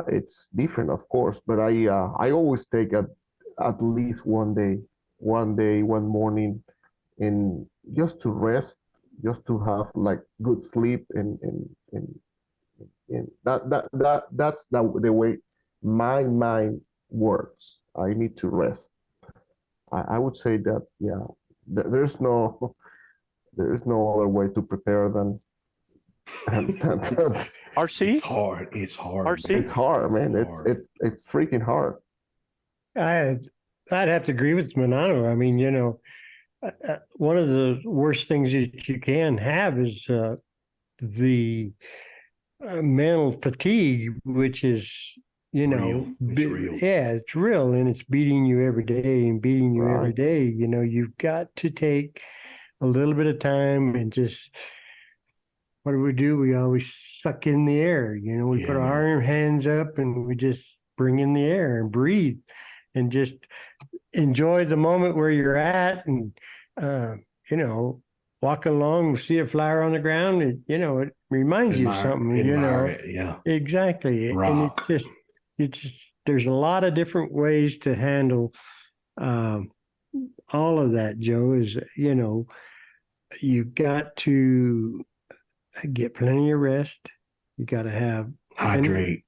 It's different, of course, but I always take at least one morning, and just to rest, just to have like good sleep, and that's the way my mind works. I need to rest. I would say that, yeah, there's no other way to prepare than RC? It's hard. It's hard. RC? it's hard, man. It's freaking hard. I'd have to agree with Manano. I mean, one of the worst things that you can have is the mental fatigue, which is, Real. It's real. yeah, it's real, and it's beating you every day and beating you every Right. day. You've got to take a little bit of time and just, what do? We always suck in the air. We Yeah, put our hands up and we just bring in the air and breathe and just enjoy the moment where you're at, and walk along, see a flower on the ground, it reminds you of something. Admire it. Yeah. Exactly. Rock. And it's just there's a lot of different ways to handle all of that, Joe. Is you've got to get plenty of rest. You got to have Hydrate.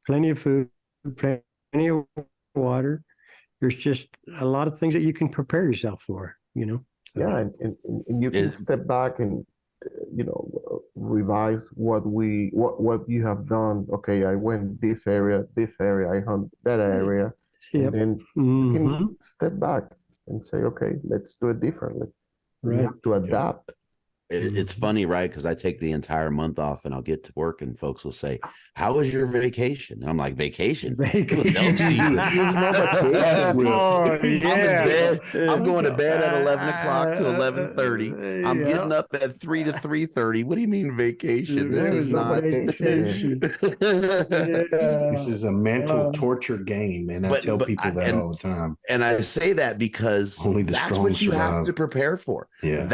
plenty of food, plenty of water. There's just a lot of things that you can prepare yourself for. So. Yeah, and you can step back and revise what you have done. Okay, I went this area, I hunt that area, Yep. and then you can step back and say, okay, let's do it differently. You Right. have to adapt. It's funny, right? Because I take the entire month off and I'll get to work and folks will say, "How was your vacation?" And I'm like, "Vacation? Vacation. Elk season." That's real. Oh, I'm in yeah. bed. I'm going to bed at 11 o'clock to 11:30. I'm getting up at 3 to 3:30. What do you mean vacation? This is not vacation. This is a mental Uh, torture game, and I tell people that all the time. And I say that because Only the that's strong what you have survive. to prepare for. Yeah.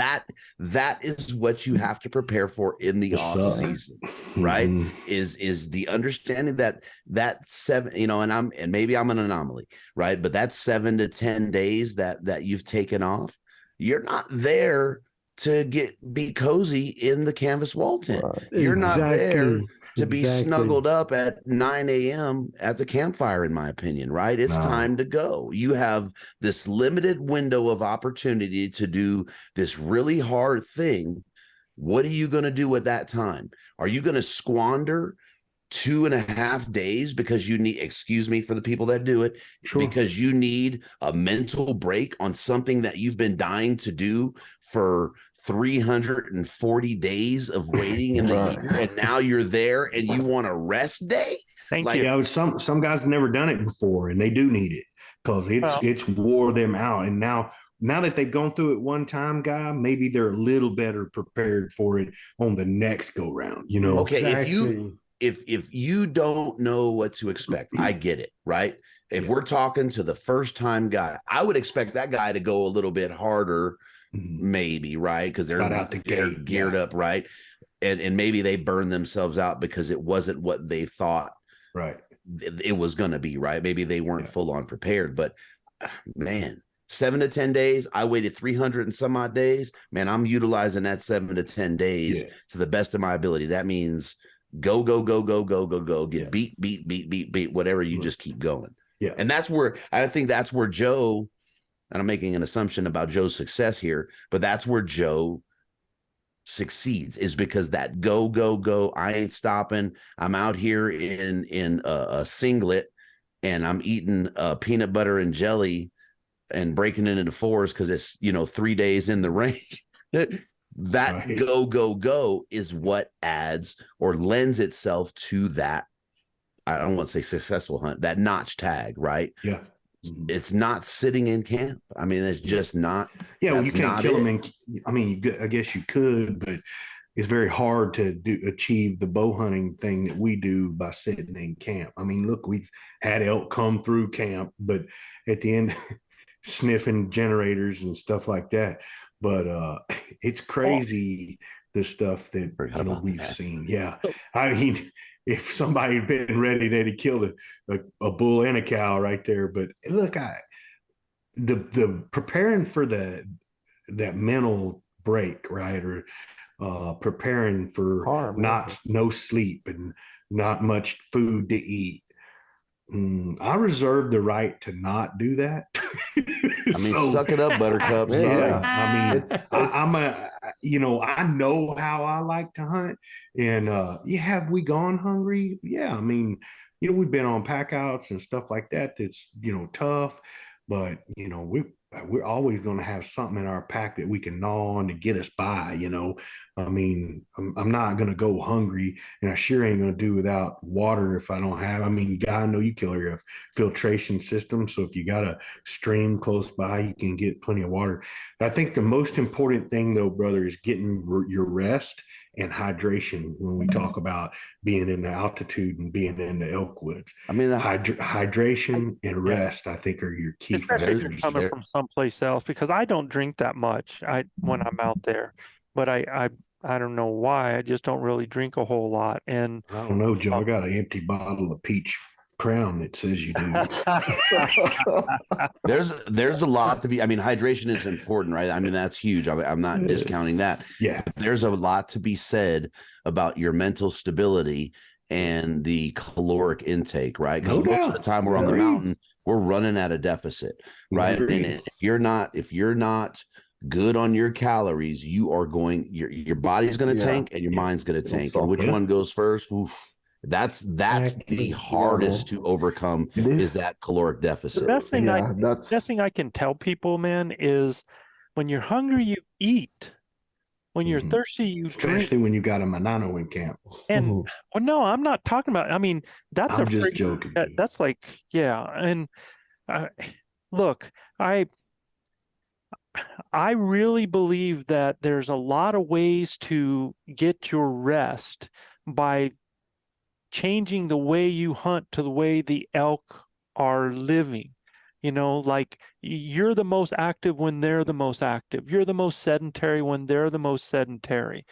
That is what you have to prepare for in the off suck. season, right? Mhm. Is the understanding that 7, and maybe I'm an anomaly, right? But that's 7 to 10 days that you've taken off. You're not there to be cozy in the canvas wall tent. Right. You're not there to be Exactly. snuggled up at 9 a.m. at the campfire, in my opinion, right? It's No. time to go. You have this limited window of opportunity to do this really hard thing. What are you going to do at that time? Are you going to squander 2.5 days because you need, excuse me for the people that do it, Sure. because you need a mental break on something that you've been dying to do for 340 days of waiting in the year, and now you're there and you want a rest day? Thank Like, you. Yeah, some guys have never done it before, and they do need it because it's wore them out. And now that they've gone through it one time, guy, maybe they're a little better prepared for it on the next go round. You know, okay, Exactly. if you don't know what to expect, I get it, right? If we're talking to the first time guy, I would expect that guy to go a little bit harder, maybe, right? Because Right out the they're gate, geared up, right? And maybe they burn themselves out because it wasn't what they thought right. it was going to be, right? Maybe they weren't full on prepared, but man, 7 to 10 days. I waited 300 and some odd days. Man, I'm utilizing that 7 to 10 days to the best of my ability. That means go, get beat, whatever. You just keep going. Yeah. And that's where I think that's where Joe, and I'm making an assumption about Joe's success here, but that's where Joe succeeds, is because that go, I ain't stopping. I'm out here in a singlet and I'm eating peanut butter and jelly and breaking it into fours because it's 3 days in the rain. That go is what adds or lends itself to that. I don't want to say successful hunt, that notch tag, right? Yeah. It's not sitting in camp. I mean, it's just not. Yeah, well, you can't kill them. I mean, I guess you could, but it's very hard to achieve the bow hunting thing that we do by sitting in camp. I mean, look, we've had elk come through camp, but at the end, sniffing generators and stuff like that. But it's crazy the stuff that we've seen. Yeah, I mean, if somebody had been ready, they'd have killed a bull and a cow right there. But look, the preparing for that mental break, right, or preparing for no sleep and not much food to eat. I reserve the right to not do that. I mean, suck it up, Buttercup. Yeah, I mean, I know how I like to hunt, and have we gone hungry? Yeah, I mean, we've been on pack outs and stuff like that. That's tough, but we're always going to have something in our pack that we can gnaw on to get us by. I mean, I'm not going to go hungry, and I sure ain't going to do without water if I don't have. I mean, I know you killer have filtration system, so if you got a stream close by, you can get plenty of water. But I think the most important thing, though, brother, is getting your rest and hydration when we talk about being in the altitude and being in the elk woods. I mean, hydration and rest, I think, are your key especially if you're coming from someplace else, because I don't drink that much when I'm out there, but I don't know why. I just don't really drink a whole lot. And I don't know, Joe. I got an empty bottle of peach crown that says you do. There's a lot to be. I mean, hydration is important, right? I mean, that's huge. I'm not discounting that. Yeah. There's a lot to be said about your mental stability and the caloric intake, right? Because most of the time we're on the mountain, we're running at a deficit, right? And if you're not good on your calories, you are going. Your body's going to tank and your mind's going to tank. And which one goes first? Oof. That's the hardest to overcome is that caloric deficit. The best thing I can tell people, man, is when you're hungry, you eat. When you're thirsty, you drink. Especially when you got a Manano in camp. And well, no, I'm not talking about. I mean, that's I'm just joking. That's like, yeah. And look, I really believe that there's a lot of ways to get your rest by changing the way you hunt to the way the elk are living. Like you're the most active when they're the most active. You're the most sedentary when they're the most sedentary.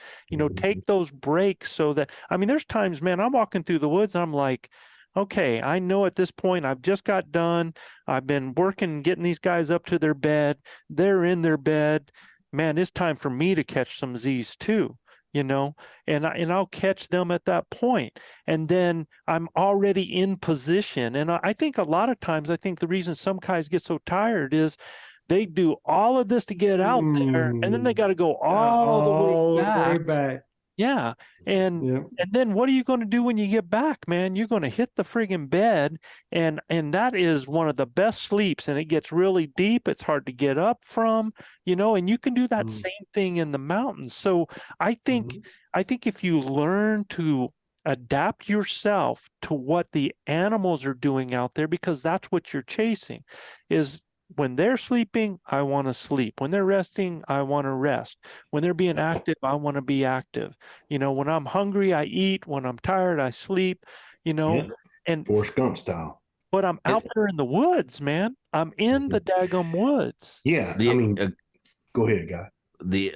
Take those breaks so that, I mean, there's times, man, I'm walking through the woods and I'm like, okay, I know at this point I've just got done. I've been working, getting these guys up to their bed. They're in their bed. Man, it's time for me to catch some Z's too. And I'll catch them at that point. And then I'm already in position. And I think a lot of times, the reason some guys get so tired is they do all of this to get out there, and then they got to go all the way back. Yeah. And Yeah. and then what are you going to do when you get back, man? You're going to hit the friggin' bed, and that is one of the best sleeps, and it gets really deep. It's hard to get up from, and you can do that same thing in the mountains. So I think if you learn to adapt yourself to what the animals are doing out there, because that's what you're chasing, is when they're sleeping, I want to sleep. When they're resting, I want to rest. When they're being active, I want to be active. When I'm hungry, I eat. When I'm tired, I sleep, Yeah. and Forrest Gump style. but I'm out there in the woods, man. I'm in the daggum woods. Yeah. I mean, go ahead, guy.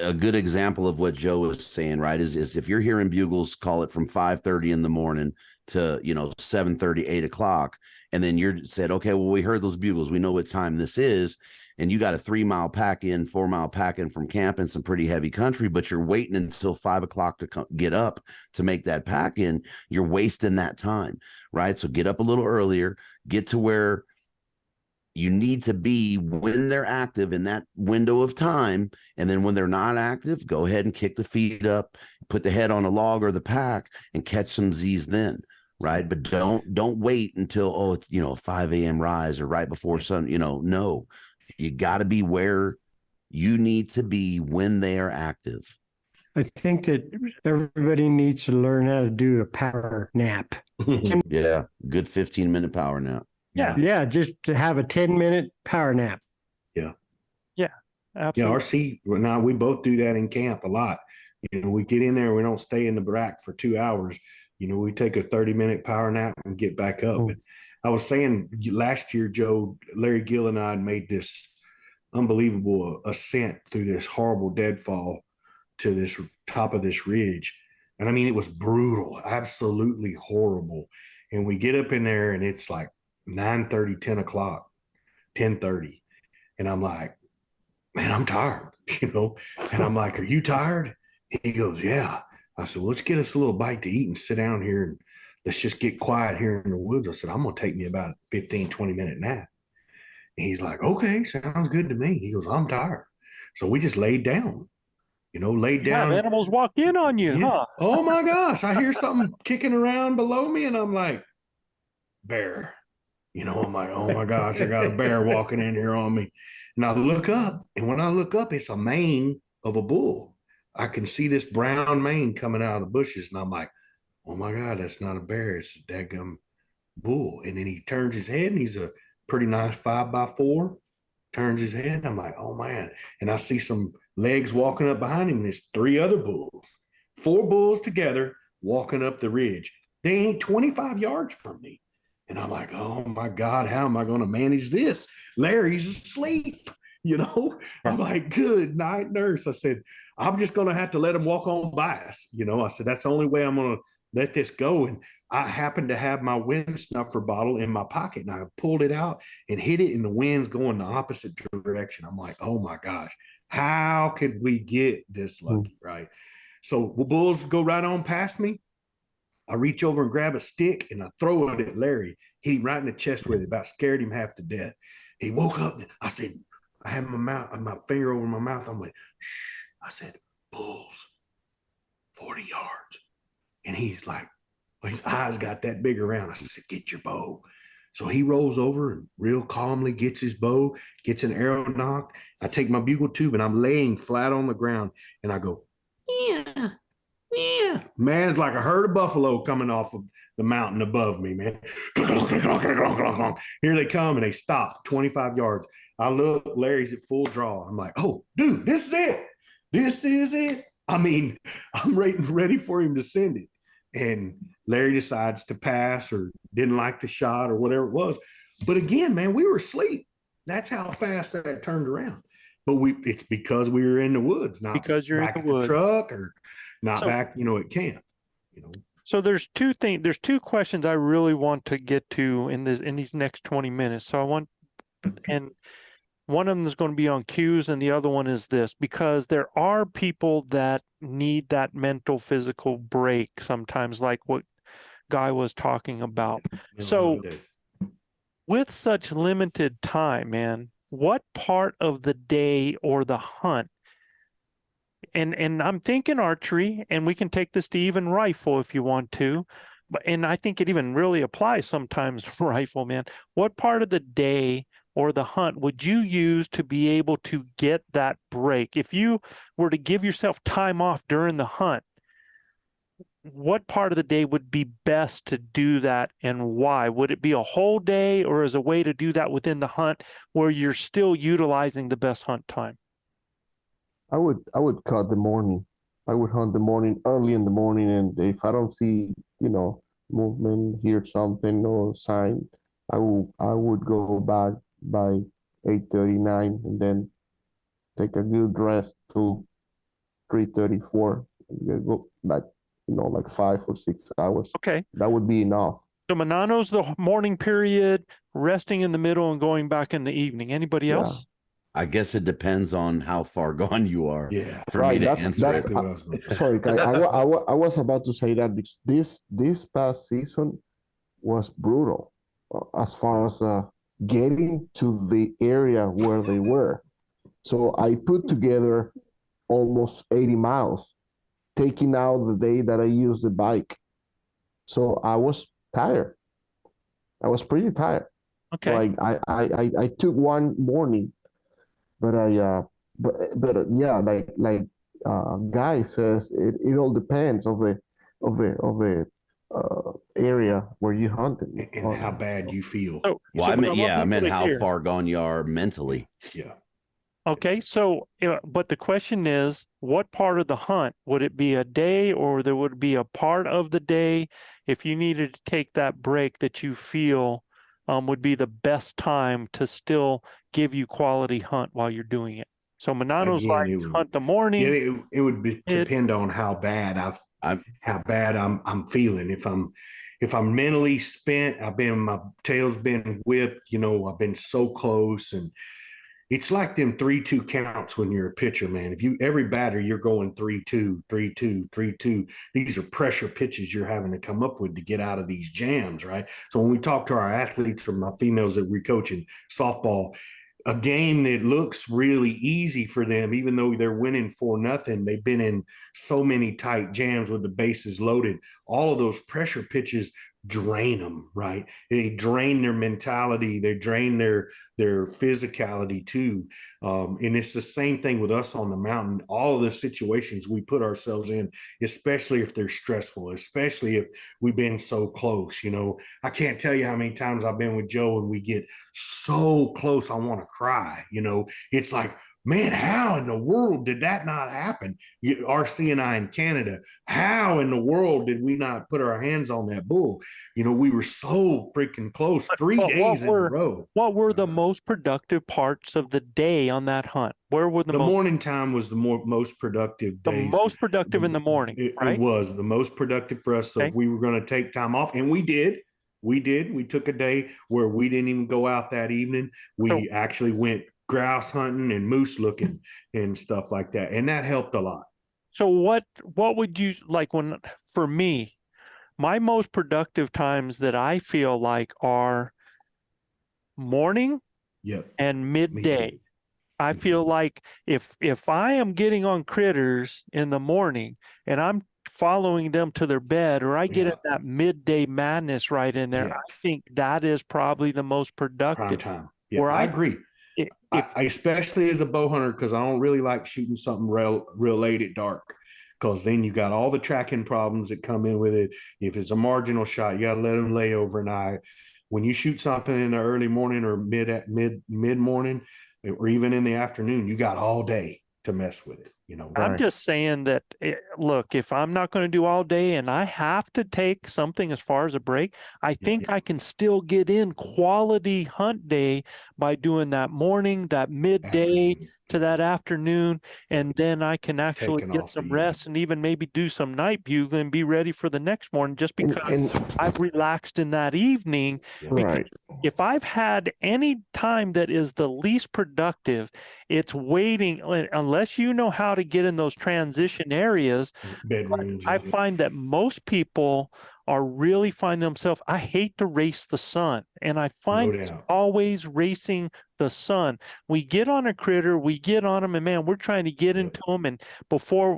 A good example of what Joe was saying, right, is if you're hearing bugles, call it from 5:30 in the morning to 7:30, 8 o'clock, and then you're said, okay, well, we heard those bugles, we know what time this is, and you got a 3-mile pack in, 4-mile pack in from camp in some pretty heavy country, but you're waiting until 5 o'clock to get up to make that pack in. You're wasting that time, right? So get up a little earlier, get to where you need to be when they're active in that window of time. And then when they're not active, go ahead and kick the feet up, put the head on a log or the pack and catch some Z's then. Right. But don't wait until, it's, 5 a.m. rise or right before sun, no, you got to be where you need to be when they are active. I think that everybody needs to learn how to do a power nap. Yeah. Good 15-minute power nap. Yeah, just to have a 10-minute power nap. Yeah. Yeah, absolutely. Yeah, now we both do that in camp a lot. We get in there, we don't stay in the barack for 2 hours. We take a 30-minute power nap and get back up. And I was saying last year, Joe, Larry Gill and I made this unbelievable ascent through this horrible deadfall to this top of this ridge. And I mean, it was brutal, absolutely horrible. And we get up in there and it's like 9:30, 10 o'clock, 10:30. And I'm like, man, I'm tired, And I'm like, are you tired? He goes, yeah. I said, well, let's get us a little bite to eat and sit down here and let's just get quiet here in the woods. I said, I'm going to take me about a 15, 20-minute nap. And he's like, okay, sounds good to me. He goes, I'm tired. So we just laid down, laid down. Animals walk in on you, huh? Oh my gosh. I hear something kicking around below me and I'm like, bear. I'm like, oh my gosh, I got a bear walking in here on me. And I look up, and when I look up, it's a mane of a bull. I can see this brown mane coming out of the bushes, and I'm like, oh my God, that's not a bear, it's a daggum bull. And then he turns his head, and he's a pretty nice 5x4, turns his head, and I'm like, oh man. And I see some legs walking up behind him, and there's 3 other bulls, 4 bulls together walking up the ridge. They ain't 25 yards from me. And I'm like, oh my God, how am I going to manage this? Larry's asleep, I'm like, good night, nurse. I said, I'm just going to have to let him walk on by us. I said, that's the only way I'm going to let this go. And I happened to have my wind snuffer bottle in my pocket and I pulled it out and hit it and the wind's going the opposite direction. I'm like, oh my gosh, how could we get this lucky, right? So the bulls go right on past me. I reach over and grab a stick and I throw it at Larry. Hit him right in the chest with it, about scared him half to death. He woke up. I said, I had my finger over my mouth. I'm like, shh. I said, bulls, 40 yards. And he's like, his eyes got that big around. I said, get your bow. So he rolls over and real calmly gets his bow, gets an arrow nocked. I take my bugle tube and I'm laying flat on the ground and I go, yeah. Yeah, man, it's like a herd of buffalo coming off of the mountain above me, man. Here they come and they stop 25 yards. I look, Larry's at full draw. I'm like, oh, dude, this is it. This is it. I mean, I'm ready for him to send it. And Larry decides to pass or didn't like the shot or whatever it was. But again, man, we were asleep. That's how fast that turned around. But it's because we were in the woods, not because you're back in the woods. Truck or not back, at camp. So there's 2 things. There's 2 questions I really want to get to in these next 20 minutes. So I want, and one of them is going to be on cues, and the other one is this, because there are people that need that mental, physical break sometimes, like what Guy was talking about. So with such limited time, man, what part of the day or the hunt and I'm thinking archery, and we can take this to even rifle if you want to, but and I think it even really applies sometimes to rifle, man. What part of the day or the hunt would you use to be able to get that break? If you were to give yourself time off during the hunt, what part of the day would be best to do that, and why? Would it be a whole day, or as a way to do that within the hunt where you're still utilizing the best hunt time? I would cut the morning. I would hunt the morning, early in the morning, and if I don't see, movement, hear something or sign, I would go back by 8:39 and then take a good rest till 3:34. Go back, like 5 or 6 hours. Okay. That would be enough. So Manano's the morning period, resting in the middle and going back in the evening. Anybody else? I guess it depends on how far gone you are. Yeah. For me to That's answer it. what I was going to say. sorry, Kai, I was about to say that because this past season was brutal as far as getting to the area where they were. So I put together almost 80 miles, taking out the day that I used the bike. So I was tired. I was pretty tired. Okay. Like I took one morning, but Guy says it all depends of the area where you hunted And how bad you feel. So, Well, so I what meant, want I people meant to how hear- far gone you are mentally. Yeah. Okay, so but the question is, what part of the hunt would it be, a day, or there would be a part of the day if you needed to take that break that you feel would be the best time to still give you quality hunt while you're doing it? So Manano's Again, like it would- hunt the morning. Yeah, it would It- depend on how bad I'm- I'm feeling. If I'm mentally spent, my tail's been whipped, I've been so close, and it's like them 3-2 counts when you're a pitcher, man. Every batter, you're going 3-2, 3-2, 3-2. These are pressure pitches you're having to come up with to get out of these jams, right? So when we talk to our athletes or my females that we coach in softball, a game that looks really easy for them, even though they're winning 4-0, they've been in so many tight jams with the bases loaded. All of those pressure pitches drain them, right? They drain their mentality, they drain their physicality too. And it's the same thing with us on the mountain. All of the situations we put ourselves in, especially if they're stressful, especially if we've been so close. I can't tell you how many times I've been with Joe and we get so close I want to cry. It's like, man, how in the world did that not happen? RC and I in Canada, how in the world did we not put our hands on that bull? We were so freaking close, 3 days in a row. What were the most productive parts of the day on that hunt? Where were the morning time was the most productive days. The most productive in the morning, right? It was the most productive for us. So Okay. if we were going to take time off, and we did. We took a day where we didn't even go out that evening. We actually went grouse hunting and moose looking and stuff like that. And that helped a lot. So what would you like for me, my most productive times that I feel like are morning Yep. and midday. I feel like if I am getting on critters in the morning and I'm following them to their bed, or I get in that midday madness right in there, I think that is probably the most productive. Prime time. Yeah, Where I agree. Especially as a bow hunter, because I don't really like shooting something real late at dark, because then you got all the tracking problems that come in with it. If it's a marginal shot, you got to let them lay overnight. When you shoot something in the early morning or mid morning, or even in the afternoon, you got all day to mess with it. I'm just saying that, look, if I'm not going to do all day and I have to take something as far as a break, I think I can still get in quality hunt day by doing that morning, that midday to that afternoon, and then I can actually get some rest and even maybe do some night bugling and be ready for the next morning, just because I've relaxed in that evening. Because if I've had any time that is the least productive, it's waiting, unless you know how to to get in those transition areas. Bedrooms. I find that most people are really find themselves, I hate to race the sun. And I find it's always racing the sun. We get on a critter, we get on them, and man, we're trying to get into them. And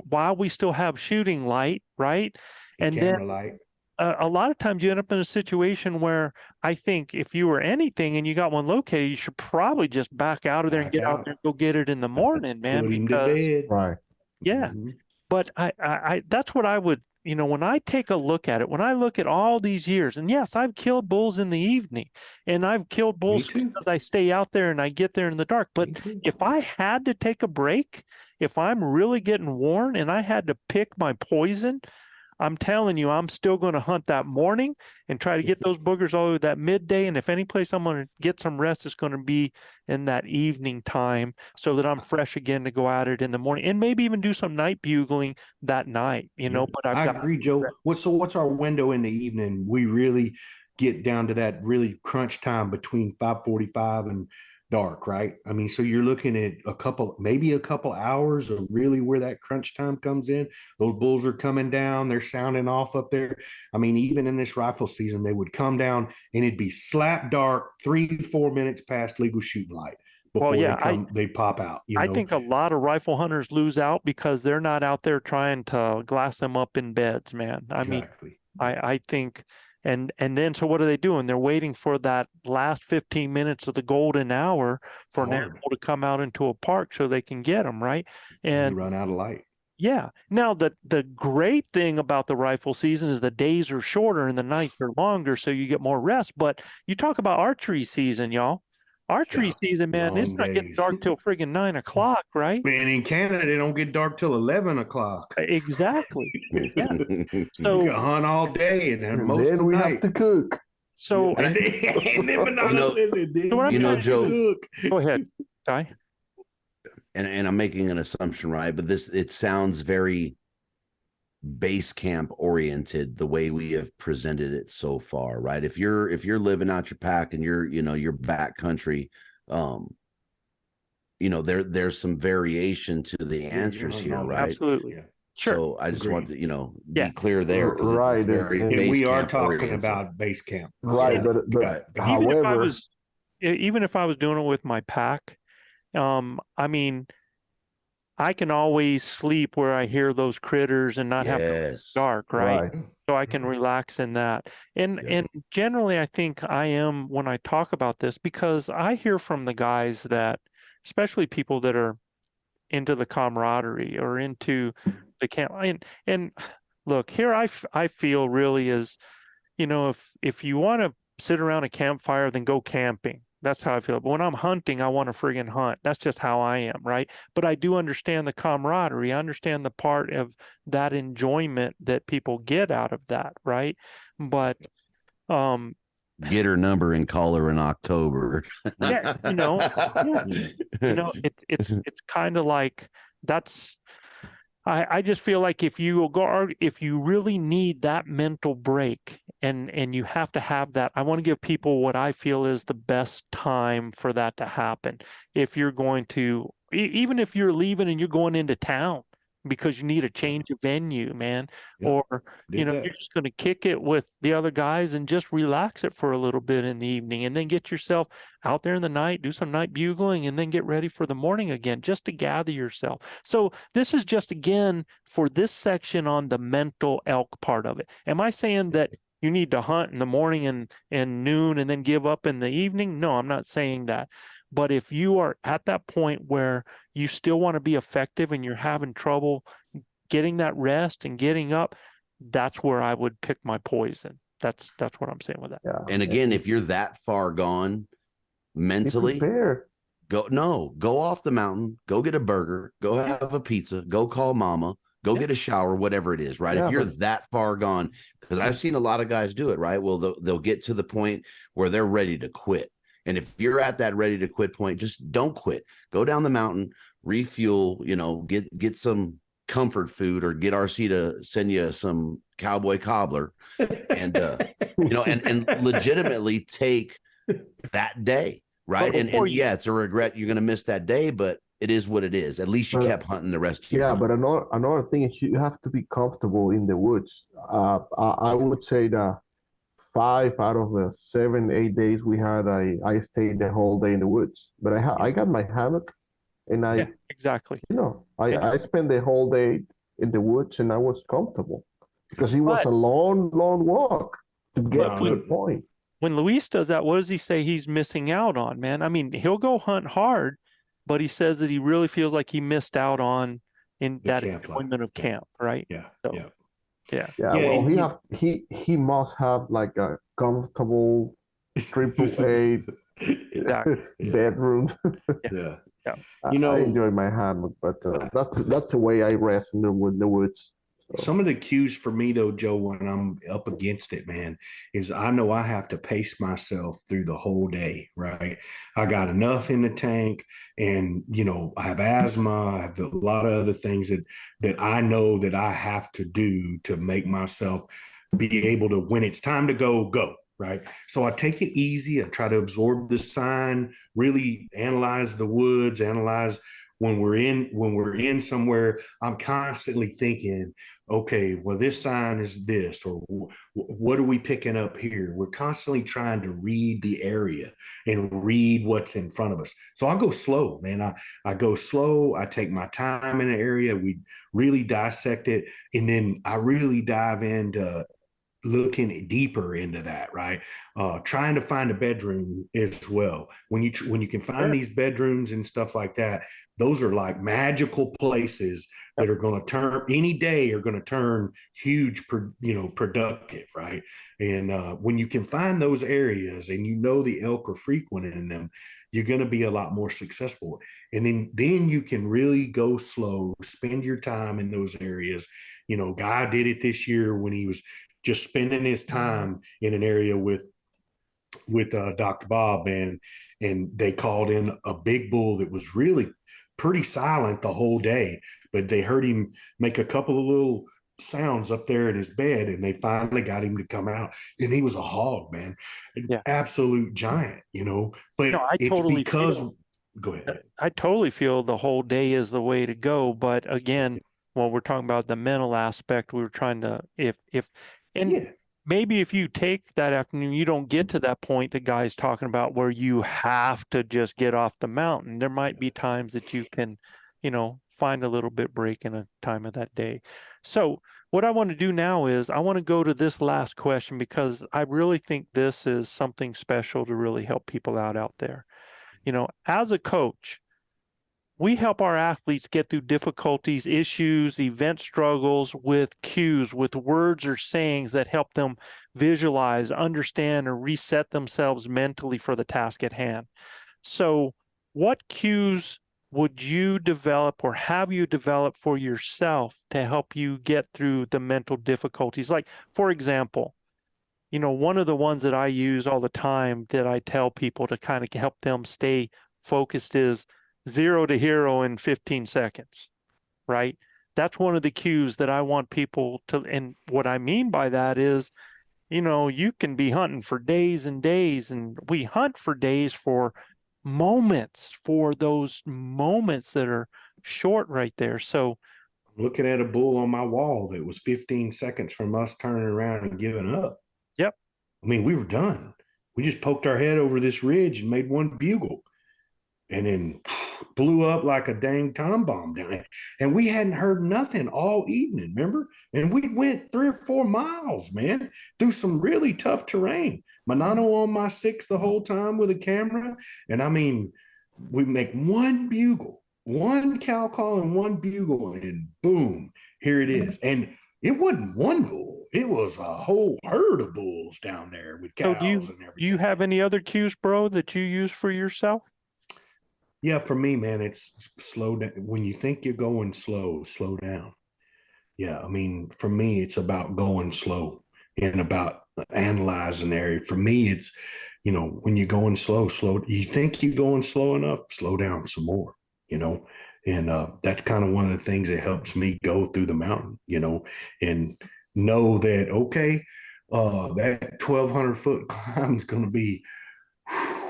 while we still have shooting light, right? And then light. A lot of times you end up in a situation where I think if you were anything and you got one located, you should probably just back out of there and get out there and go get it in the morning, man. Put him to bed. Right. Yeah. Mm-hmm. But I that's what I would, when I take a look at it, when I look at all these years, and yes, I've killed bulls in the evening, and I've killed bulls because I stay out there and I get there in the dark. But if I had to take a break, if I'm really getting worn and I had to pick my poison, I'm telling you, I'm still going to hunt that morning and try to get those boogers all over that midday. And if any place I'm going to get some rest, it's going to be in that evening time so that I'm fresh again to go at it in the morning and maybe even do some night bugling that night, but I agree, Joe. What's our window in the evening? We really get down to that really crunch time between 5:45 and dark, right? I mean, so you're looking at maybe a couple hours of really where that crunch time comes in. Those bulls are coming down, they're sounding off up there. I mean, even in this rifle season, they would come down and it'd be slap dark 3-4 minutes past legal shooting light before they pop out. I think a lot of rifle hunters lose out because they're not out there trying to glass them up in beds, man. I mean, I think. And then, so what are they doing? They're waiting for that last 15 minutes of the golden hour for an animal to come out into a park so they can get them, right? And run out of light. Yeah. Now, the great thing about the rifle season is the days are shorter and the nights are longer, so you get more rest. But you talk about archery season, y'all. Archery season, man, it's not getting dark till friggin' 9 o'clock, right? Man, in Canada, they don't get dark till 11 o'clock. Exactly. Yeah. So you can hunt all day and most of the night. Have to cook. So, and then Banana says it, Joe. Go ahead, Ty. And I'm making an assumption, right? But it sounds very base camp oriented the way we have presented it so far, right? If you're living out your pack and you're backcountry, there's some variation to the answers here, right? Absolutely. Yeah. Sure. So I just want to be clear there, right? And we are talking about base camp, right? So, but however, even if I was doing it with my pack, I mean, I can always sleep where I hear those critters and not have to dark, right? So I can relax in that. And generally, I think I am when I talk about this, because I hear from the guys that, especially people that are into the camaraderie or into the camp. And look, here I feel really is, if you want to sit around a campfire, then go camping. That's how I feel. But when I'm hunting, I want to friggin' hunt. That's just how I am, right? But I do understand the camaraderie. I understand the part of that enjoyment that people get out of that, right? But get her number and call her in October. It's kind of like that's. I just feel like if you really need that mental break and you have to have that, I want to give people what I feel is the best time for that to happen. If you're going to, even if you're leaving and you're going into town because you need a change of venue, man, or, you're just going to kick it with the other guys and just relax it for a little bit in the evening and then get yourself out there in the night, do some night bugling, and then get ready for the morning again, just to gather yourself. So this is just, again, for this section on the mental elk part of it. Am I saying that you need to hunt in the morning and noon and then give up in the evening? No, I'm not saying that. But if you are at that point where you still want to be effective and you're having trouble getting that rest and getting up, that's where I would pick my poison. That's what I'm saying with that. Yeah. And again, if you're that far gone mentally, go off the mountain, go get a burger, go have a pizza, go call mama, go get a shower, whatever it is, right? If you're that far gone, because I've seen a lot of guys do it, right? Well, they'll get to the point where they're ready to quit. And if you're at that ready to quit point, just don't quit. Go down the mountain, refuel, get some comfort food, or get RC to send you some cowboy cobbler and, and legitimately take that day. Right. And it's a regret. You're going to miss that day, but it is what it is. At least you But- kept hunting the rest of your Yeah, hunt. but another thing is you have to be comfortable in the woods. I would say that 5 out of the 7, 8 days we had, I stayed the whole day in the woods. But I got my hammock, and Yeah, exactly. I spent the whole day in the woods, and I was comfortable because it was But- a long, long walk to get But to the point. When Luis does that, what does he say he's missing out on, man? I mean, he'll go hunt hard, but he says that he really feels like he missed out on in The that camp life. enjoyment of camp, right? Yeah. So, Yeah. Yeah. Yeah, Yeah, well, and he must have like a comfortable AAA Exactly. bedroom. Yeah. I enjoy my hammock, but that's the way I rest in the woods. So, Some of the cues for me, though, Joe, when I'm up against it, man, is I know I have to pace myself through the whole day, right? I got enough in the tank, and I have asthma. I have a lot of other things that I know that I have to do to make myself be able to, when it's time to go, right? So I take it easy. I try to absorb the sign, really analyze the woods, analyze when we're in somewhere. I'm constantly thinking, okay, well, this sign is this, or what are we picking up here? We're constantly trying to read the area and read what's in front of us. So I go slow, man. I go slow. I take my time in the area. We really dissect it. And then I really dive into looking deeper into that, right? Trying to find a bedroom as well. When you can find these bedrooms and stuff like that, those are like magical places that are going to turn any day are going to turn huge, productive, right? And when you can find those areas and the elk are frequent in them, you're going to be a lot more successful. And then you can really go slow, spend your time in those areas. Guy did it this year when he was just spending his time in an area with Dr. Bob, and they called in a big bull that was really pretty silent the whole day, but they heard him make a couple of little sounds up there in his bed, and they finally got him to come out, and he was a hog, man. Yeah. Absolute giant, but No, I it's totally because feel- go ahead. I totally feel the whole day is the way to go. But again, when we're talking about the mental aspect, we were trying to, maybe if you take that afternoon, you don't get to that point the guy's talking about where you have to just get off the mountain. There might be times that you can, find a little bit break in a time of that day. So what I want to do now is I want to go to this last question, because I really think this is something special to really help people out there. As a coach, we help our athletes get through difficulties, issues, event struggles with cues, with words or sayings that help them visualize, understand, or reset themselves mentally for the task at hand. So what cues would you develop, or have you developed for yourself, to help you get through the mental difficulties? Like, for example, one of the ones that I use all the time that I tell people to kind of help them stay focused is 0 to hero in 15 seconds, right? That's one of the cues that I want people to, and what I mean by that is, you can be hunting for days and days, and we hunt for days for moments, for those moments that are short right there. So Looking at a bull on my wall that was 15 seconds from us turning around and giving up. Yep. I mean, we were done. We just poked our head over this ridge and made one bugle, and then blew up like a dang time bomb down there. And we hadn't heard nothing all evening, remember? And we went 3 or 4 miles, man, through some really tough terrain. Manano on my 6 the whole time with a camera. And I mean, we make one bugle, one cow call and one bugle, and boom, here it is. And it wasn't one bull. It was a whole herd of bulls down there with cows and everything. Do you have any other cues, bro, that you use for yourself? Yeah, for me, man, it's slow down. When you think you're going slow, slow down. Yeah, I mean, for me, it's about going slow and about analyzing the area. For me, it's, when you're going slow, you think you're going slow enough, slow down some more, and that's kind of one of the things that helps me go through the mountain, and know that, okay, that 1,200 foot climb is going to be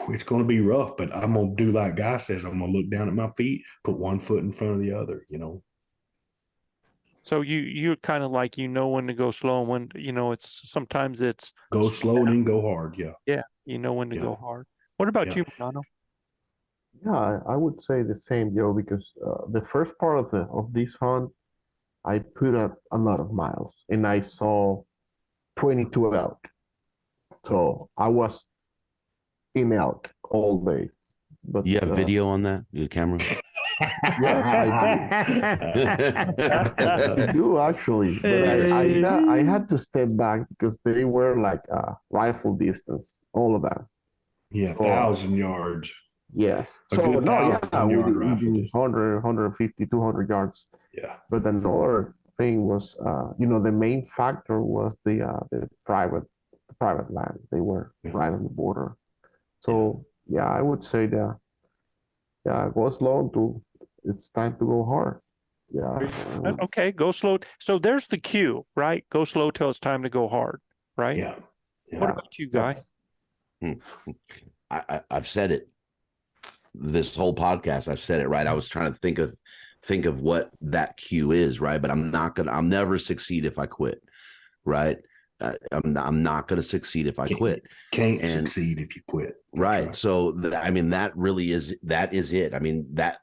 it's going to be rough, but I'm going to do like Guy says. I'm going to look down at my feet, put one foot in front of the other, you know. So you're kind of like, when to go slow and when, it's sometimes it's go slow and then go hard. Yeah. Yeah. When to go hard. What about you, Manano? Yeah, I would say the same, Joe, because the first part of this hunt, I put up a lot of miles and I saw 22 elk. So I was in elk all day. But You have video on that? Your camera? Yes, I do actually. But I had to step back because they were like rifle distance, all of that. Yeah, 1,000 yards. Yes. A So good no, 1,000-yard rifle distance. 100, 150, 200 yards. Yeah. But another thing was, the main factor was the private land. They were right on the border. So yeah, I would say that go slow to it's time to go hard. Yeah. Okay, go slow. So there's the cue, right? Go slow till it's time to go hard, right? Yeah. What about you, Guy? I've said it. This whole podcast, I've said it, right? I was trying to think of what that cue is, right? But I'll never succeed if I quit, right? I'm not going to succeed if I quit. Can't succeed if you quit. Right. So that really is it. I mean, that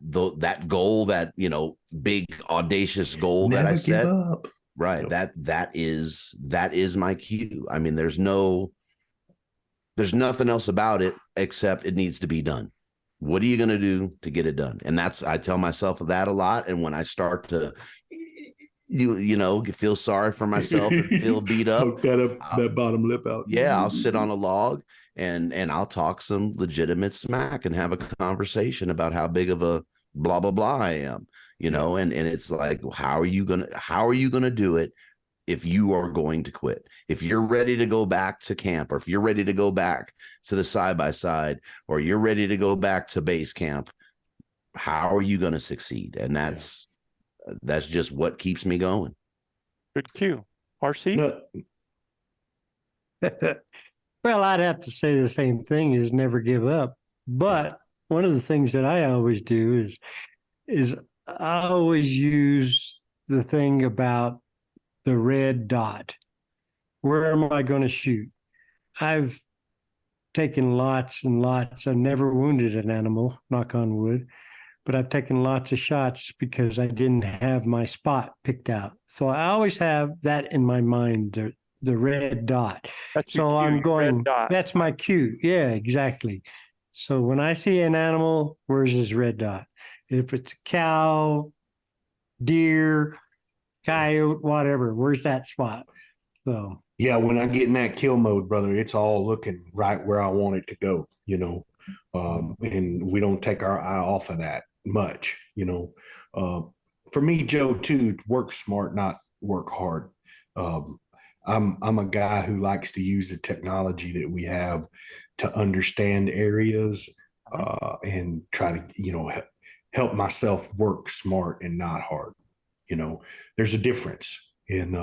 goal, that, big audacious goal Never that I give set, up. right. Yep. That is my cue. I mean, there's nothing else about it except it needs to be done. What are you going to do to get it done? And I tell myself that a lot. And when I start to, feel sorry for myself and feel beat up, that bottom lip out. Yeah, I'll sit on a log and I'll talk some legitimate smack and have a conversation about how big of a blah blah blah I am, and it's like, how are you gonna do it if you are going to quit? If you're ready to go back to camp, or if you're ready to go back to the side-by-side, or you're ready to go back to base camp, how are you going to succeed? And that's just what keeps me going. Good cue. RC? No. Well, I'd have to say the same thing, is never give up. But one of the things that I always do is I always use the thing about the red dot. Where am I going to shoot? I've taken lots and lots. I've never wounded an animal, knock on wood, but I've taken lots of shots because I didn't have my spot picked out. So I always have that in my mind, the red dot. That's so I'm going, that's my cue. Yeah, exactly. So when I see an animal, where's his red dot? If it's a cow, deer, coyote, whatever, where's that spot? So yeah, when I get in that kill mode, brother, it's all looking right where I want it to go, and we don't take our eye off of that much, for me, Joe, too, work smart, not work hard. I'm a guy who likes to use the technology that we have to understand areas and try to, help myself work smart and not hard. There's a difference in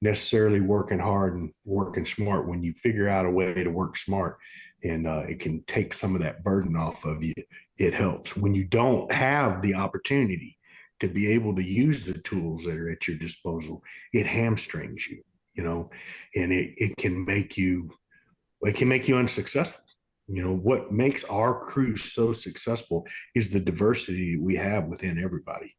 necessarily working hard and working smart. When you figure out a way to work smart and it can take some of that burden off of you, it helps. When you don't have the opportunity to be able to use the tools that are at your disposal, it hamstrings you, and it can make you unsuccessful. What makes our crew so successful is the diversity we have within everybody.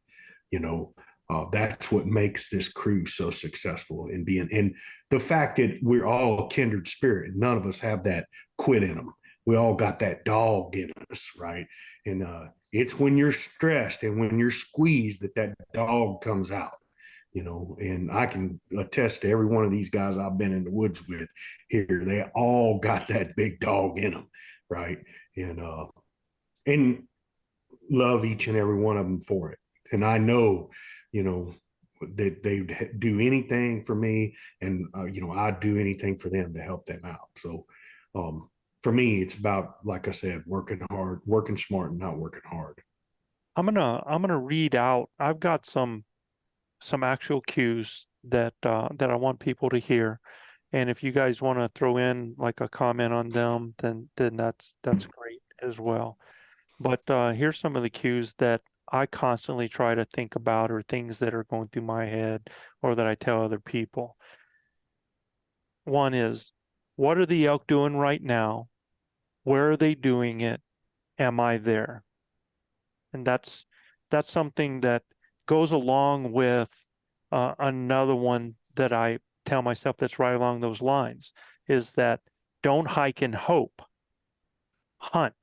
That's what makes this crew so successful and the fact that we're all kindred spirit. None of us have that quit in them. We all got that dog in us, right? And it's when you're stressed and when you're squeezed that dog comes out, and I can attest to every one of these guys I've been in the woods with here. They all got that big dog in them, right? And love each and every one of them for it. And I know, that they do anything for me, and I'd do anything for them to help them out. So for me, it's about, like I said, working hard, working smart, and not working hard. I'm gonna read out. I've got some actual cues that I want people to hear, And if you guys want to throw in like a comment on them, then that's great as well. But here's some of the cues that I constantly try to think about, or things that are going through my head or that I tell other people. One is, what are the elk doing right now? Where are they doing it? Am I there? And that's something that goes along with another one that I tell myself that's right along those lines, is that don't hike and hope, hunt.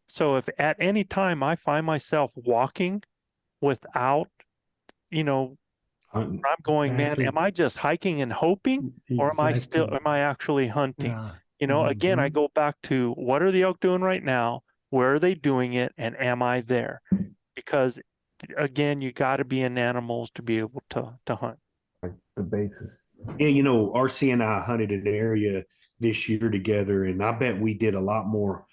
So if at any time I find myself walking without, Hunting. I'm going, man, Exactly. am I just hiking and hoping, or Exactly. am I actually hunting? Yeah. Again, I go back to, what are the elk doing right now? Where are they doing it? And am I there? Because again, you got to be in animals to be able to hunt. Like the basis. Yeah, RC and I hunted an area this year together, and I bet we did a lot more.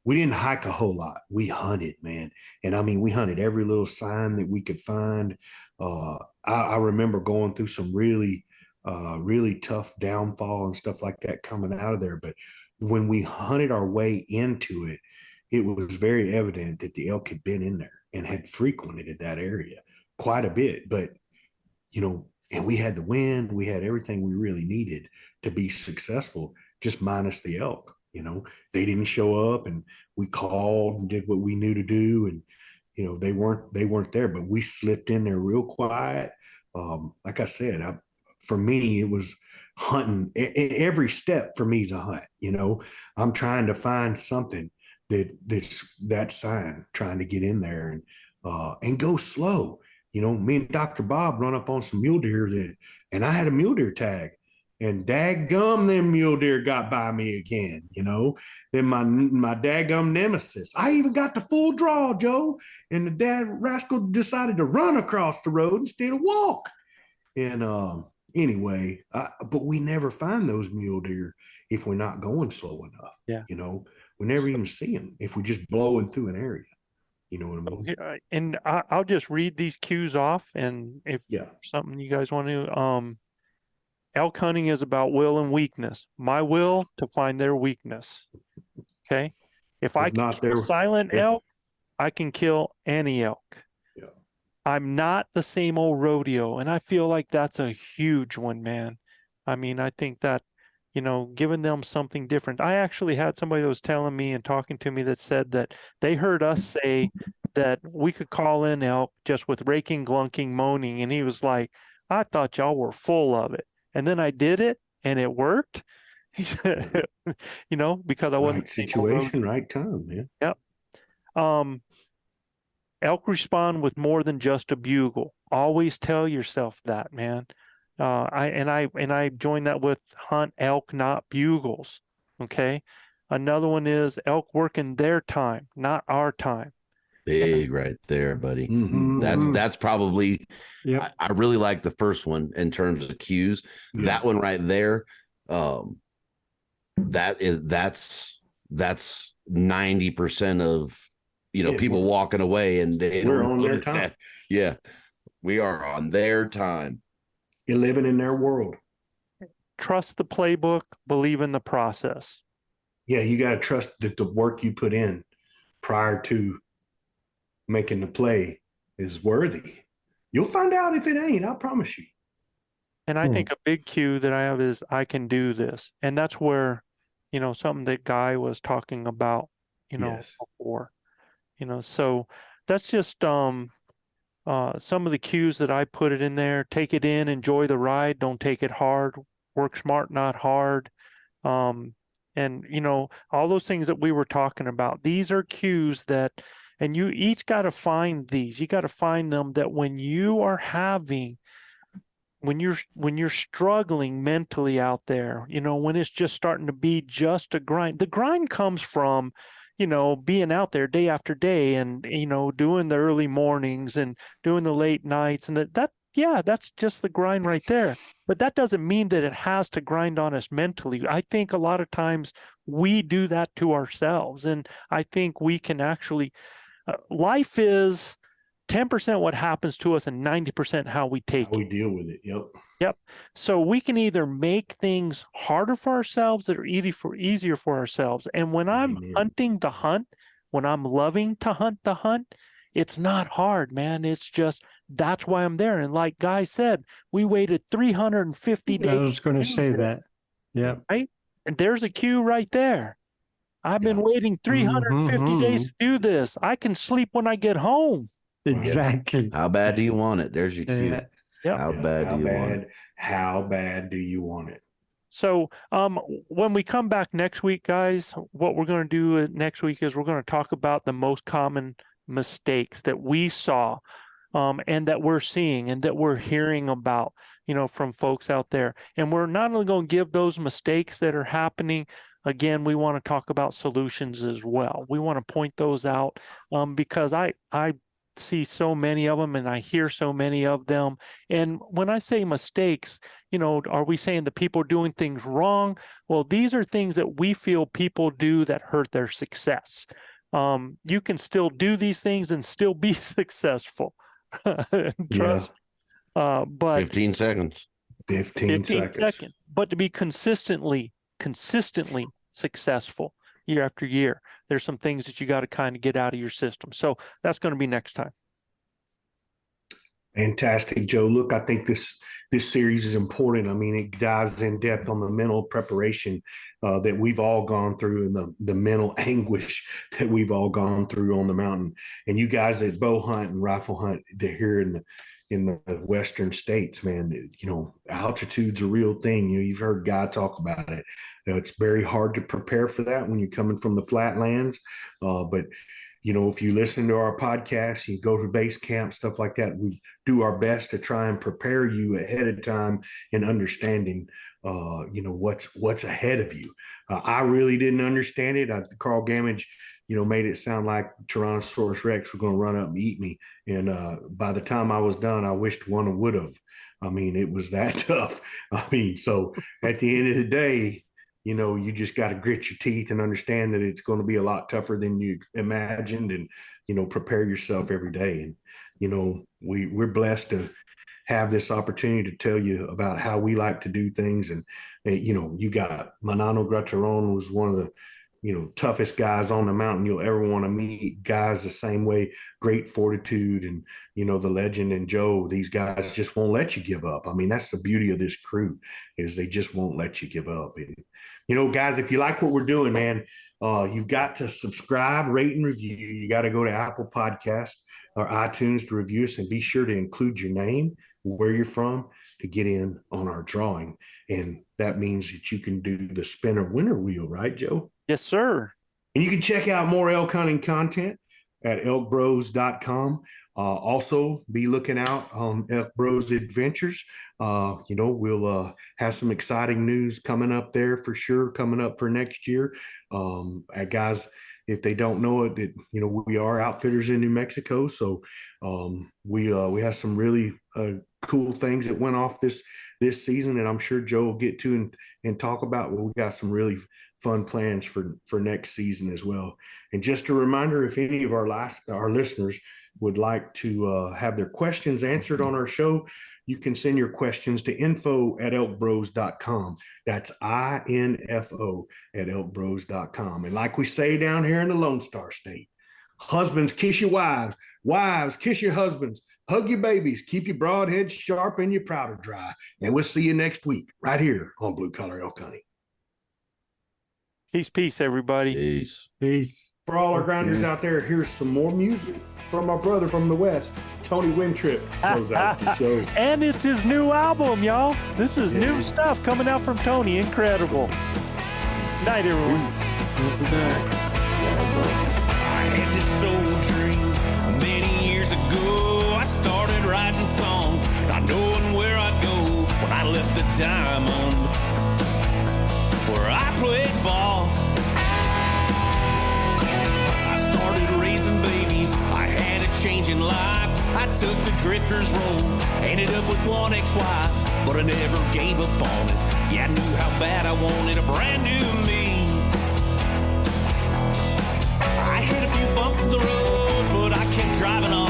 We didn't hike a whole lot. We hunted, man. And I mean, we hunted every little sign that we could find. I remember going through some really tough downfall and stuff like that coming out of there. But when we hunted our way into it, it was very evident that the elk had been in there and had frequented that area quite a bit. But, and we had the wind, we had everything we really needed to be successful, just minus the elk. They didn't show up, and we called and did what we knew to do. And, they weren't there, but we slipped in there real quiet. Like I said, for me, it was hunting. Every step for me is a hunt. I'm trying to find something that's that sign, trying to get in there and go slow. Me and Dr. Bob run up on some mule deer and I had a mule deer tag, and daggum, them mule deer got by me again. Then my daggum nemesis. I even got the full draw, Joe, and the dad rascal decided to run across the road instead of walk. And anyway, but we never find those mule deer if we're not going slow enough. Yeah. We never even see them if we're just blowing through an area. You know what I mean? And I'll just read these cues off, and if something you guys want to, elk hunting is about will and weakness. My will to find their weakness. Okay. If I can kill silent elk, I can kill any elk. Yeah. I'm not the same old rodeo. And I feel like that's a huge one, man. I mean, I think that, giving them something different. I actually had somebody that was telling me and talking to me that said that they heard us say that we could call in elk just with raking, glunking, moaning. And he was like, I thought y'all were full of it. And then I did it and it worked. He said, because I wasn't right situation, right time, man. Yep. Elk respond with more than just a bugle. Always tell yourself that, man. I joined that with hunt elk, not bugles. Okay. Another one is elk work in their time, not our time. Big right there, buddy. Mm-hmm. That's probably. Yep. I really like the first one in terms of cues. Yeah. That one right there, that's 90% of people walking away, and we're on their time. That. Yeah, we are on their time. You're living in their world. Trust the playbook, believe in the process. Yeah, you got to trust that the work you put in prior to making the play is worthy. You'll find out if it ain't, I promise you. And I think a big cue that I have is I can do this. And that's where, something that Guy was talking about, before. So that's just some of the cues that I put it in there. Take it in, enjoy the ride, don't take it hard, work smart, not hard. And all those things that we were talking about, these are cues that, and you each got to find these. You got to find them that when you are when you're struggling mentally out there, when it's just starting to be just a grind. The grind comes from, being out there day after day and, doing the early mornings and doing the late nights, and that's just the grind right there. But that doesn't mean that it has to grind on us mentally. I think a lot of times we do that to ourselves. And I think we can actually, life is 10% what happens to us, and 90% how we take How we it. deal with it. Yep. Yep. So we can either make things harder for ourselves or easier for ourselves. And when I'm Amen. hunting the hunt, when I'm loving to hunt the hunt, it's not hard, man. It's just, that's why I'm there. And like Guy said, we waited 350 days. I was going to do say this, that. Yeah. right? And there's a cue right there. I've been Yeah. waiting 350 days to do this. I can sleep when I get home. Exactly. How bad do you want it? There's your cue. Yeah. How bad do you want it? How bad do you want it? So when we come back next week, guys, what we're going to do next week is we're going to talk about the most common mistakes that we saw and that we're seeing and that we're hearing about, from folks out there. And we're not only going to give those mistakes that are happening. Again, we want to talk about solutions as well. We want to point those out because I see so many of them and I hear so many of them. And when I say mistakes, are we saying that people are doing things wrong? Well, these are things that we feel people do that hurt their success. You can still do these things and still be successful. Trust. But 15 seconds. 15 seconds. But to be consistently successful year after year, there's some things that you got to kind of get out of your system. So that's going to be next time. Fantastic, Joe. Look, I think this series is important. I mean, it dives in depth on the mental preparation that we've all gone through and the mental anguish that we've all gone through on the mountain. And you guys that bow hunt and rifle hunt here in the western states, man, altitude's a real thing. You've heard Guy talk about it. It's very hard to prepare for that when you're coming from the flatlands. But if you listen to our podcast, you go to base camp, stuff like that, we do our best to try and prepare you ahead of time in understanding, what's ahead of you. I really didn't understand it. Carl Gamage, made it sound like Tyrannosaurus Rex was going to run up and eat me. And by the time I was done, I wished one would have. I mean, it was that tough. So at the end of the day, you just got to grit your teeth and understand that it's going to be a lot tougher than you imagined and, prepare yourself every day. And, we're blessed to have this opportunity to tell you about how we like to do things. And, you got Manano Graterón was one of the, toughest guys on the mountain you'll ever want to meet. Guys the same way, great fortitude, and the legend and Joe. These guys just won't let you give up. I mean, that's the beauty of this crew, is they just won't let you give up. And guys, if you like what we're doing, man, you've got to subscribe, rate, and review. You got to go to Apple Podcasts or iTunes to review us, and be sure to include your name, where you're from, to get in on our drawing. And that means that you can do the spinner winner wheel, right, Joe? Yes, sir. And you can check out more elk hunting content at ElkBros.com. Also, be looking out on Elk Bros Adventures. We'll have some exciting news coming up there for sure, coming up for next year. Guys, if they don't know it, we are outfitters in New Mexico. So we have some really cool things that went off this season, and I'm sure Joe will get to and talk about. Well, we got some really fun plans for next season as well. And just a reminder, if any of our listeners would like to have their questions answered on our show, you can send your questions to info@elkbros.com. That's info@elkbros.com. And like we say down here in the Lone Star State, husbands, kiss your wives. Wives, kiss your husbands. Hug your babies. Keep your broadheads sharp and your powder dry. And we'll see you next week right here on Blue Collar Elk Hunting. Peace, everybody. Peace. For all our grinders out there, here's some more music from our brother from the West, Tony Wintrip. Close out the show. And it's his new album, y'all. This is new stuff coming out from Tony. Incredible. Night, everyone. I had this old dream many years ago. I started writing songs, not knowing where I'd go when I left the diamond where I played ball. I started raising babies, I had a change in life. I took the drifter's road, ended up with one ex-wife, but I never gave up on it. Yeah, I knew how bad I wanted a brand new me. I hit a few bumps in the road, but I kept driving on.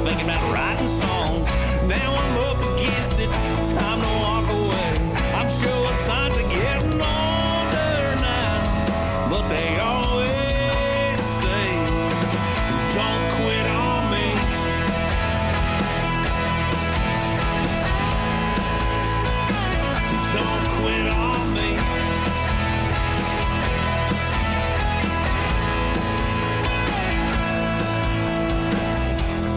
thinking about writing songs. Now I'm up against it, time to walk away. I'm showing signs of getting older now, but they always say, don't quit on me. Don't quit on me.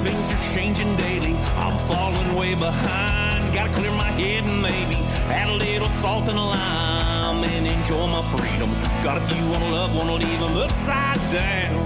Things are changing daily, I'm falling way behind. Gotta clear my head and maybe add a little salt and lime and enjoy my freedom. Got a few wanna love, wanna leave them upside down.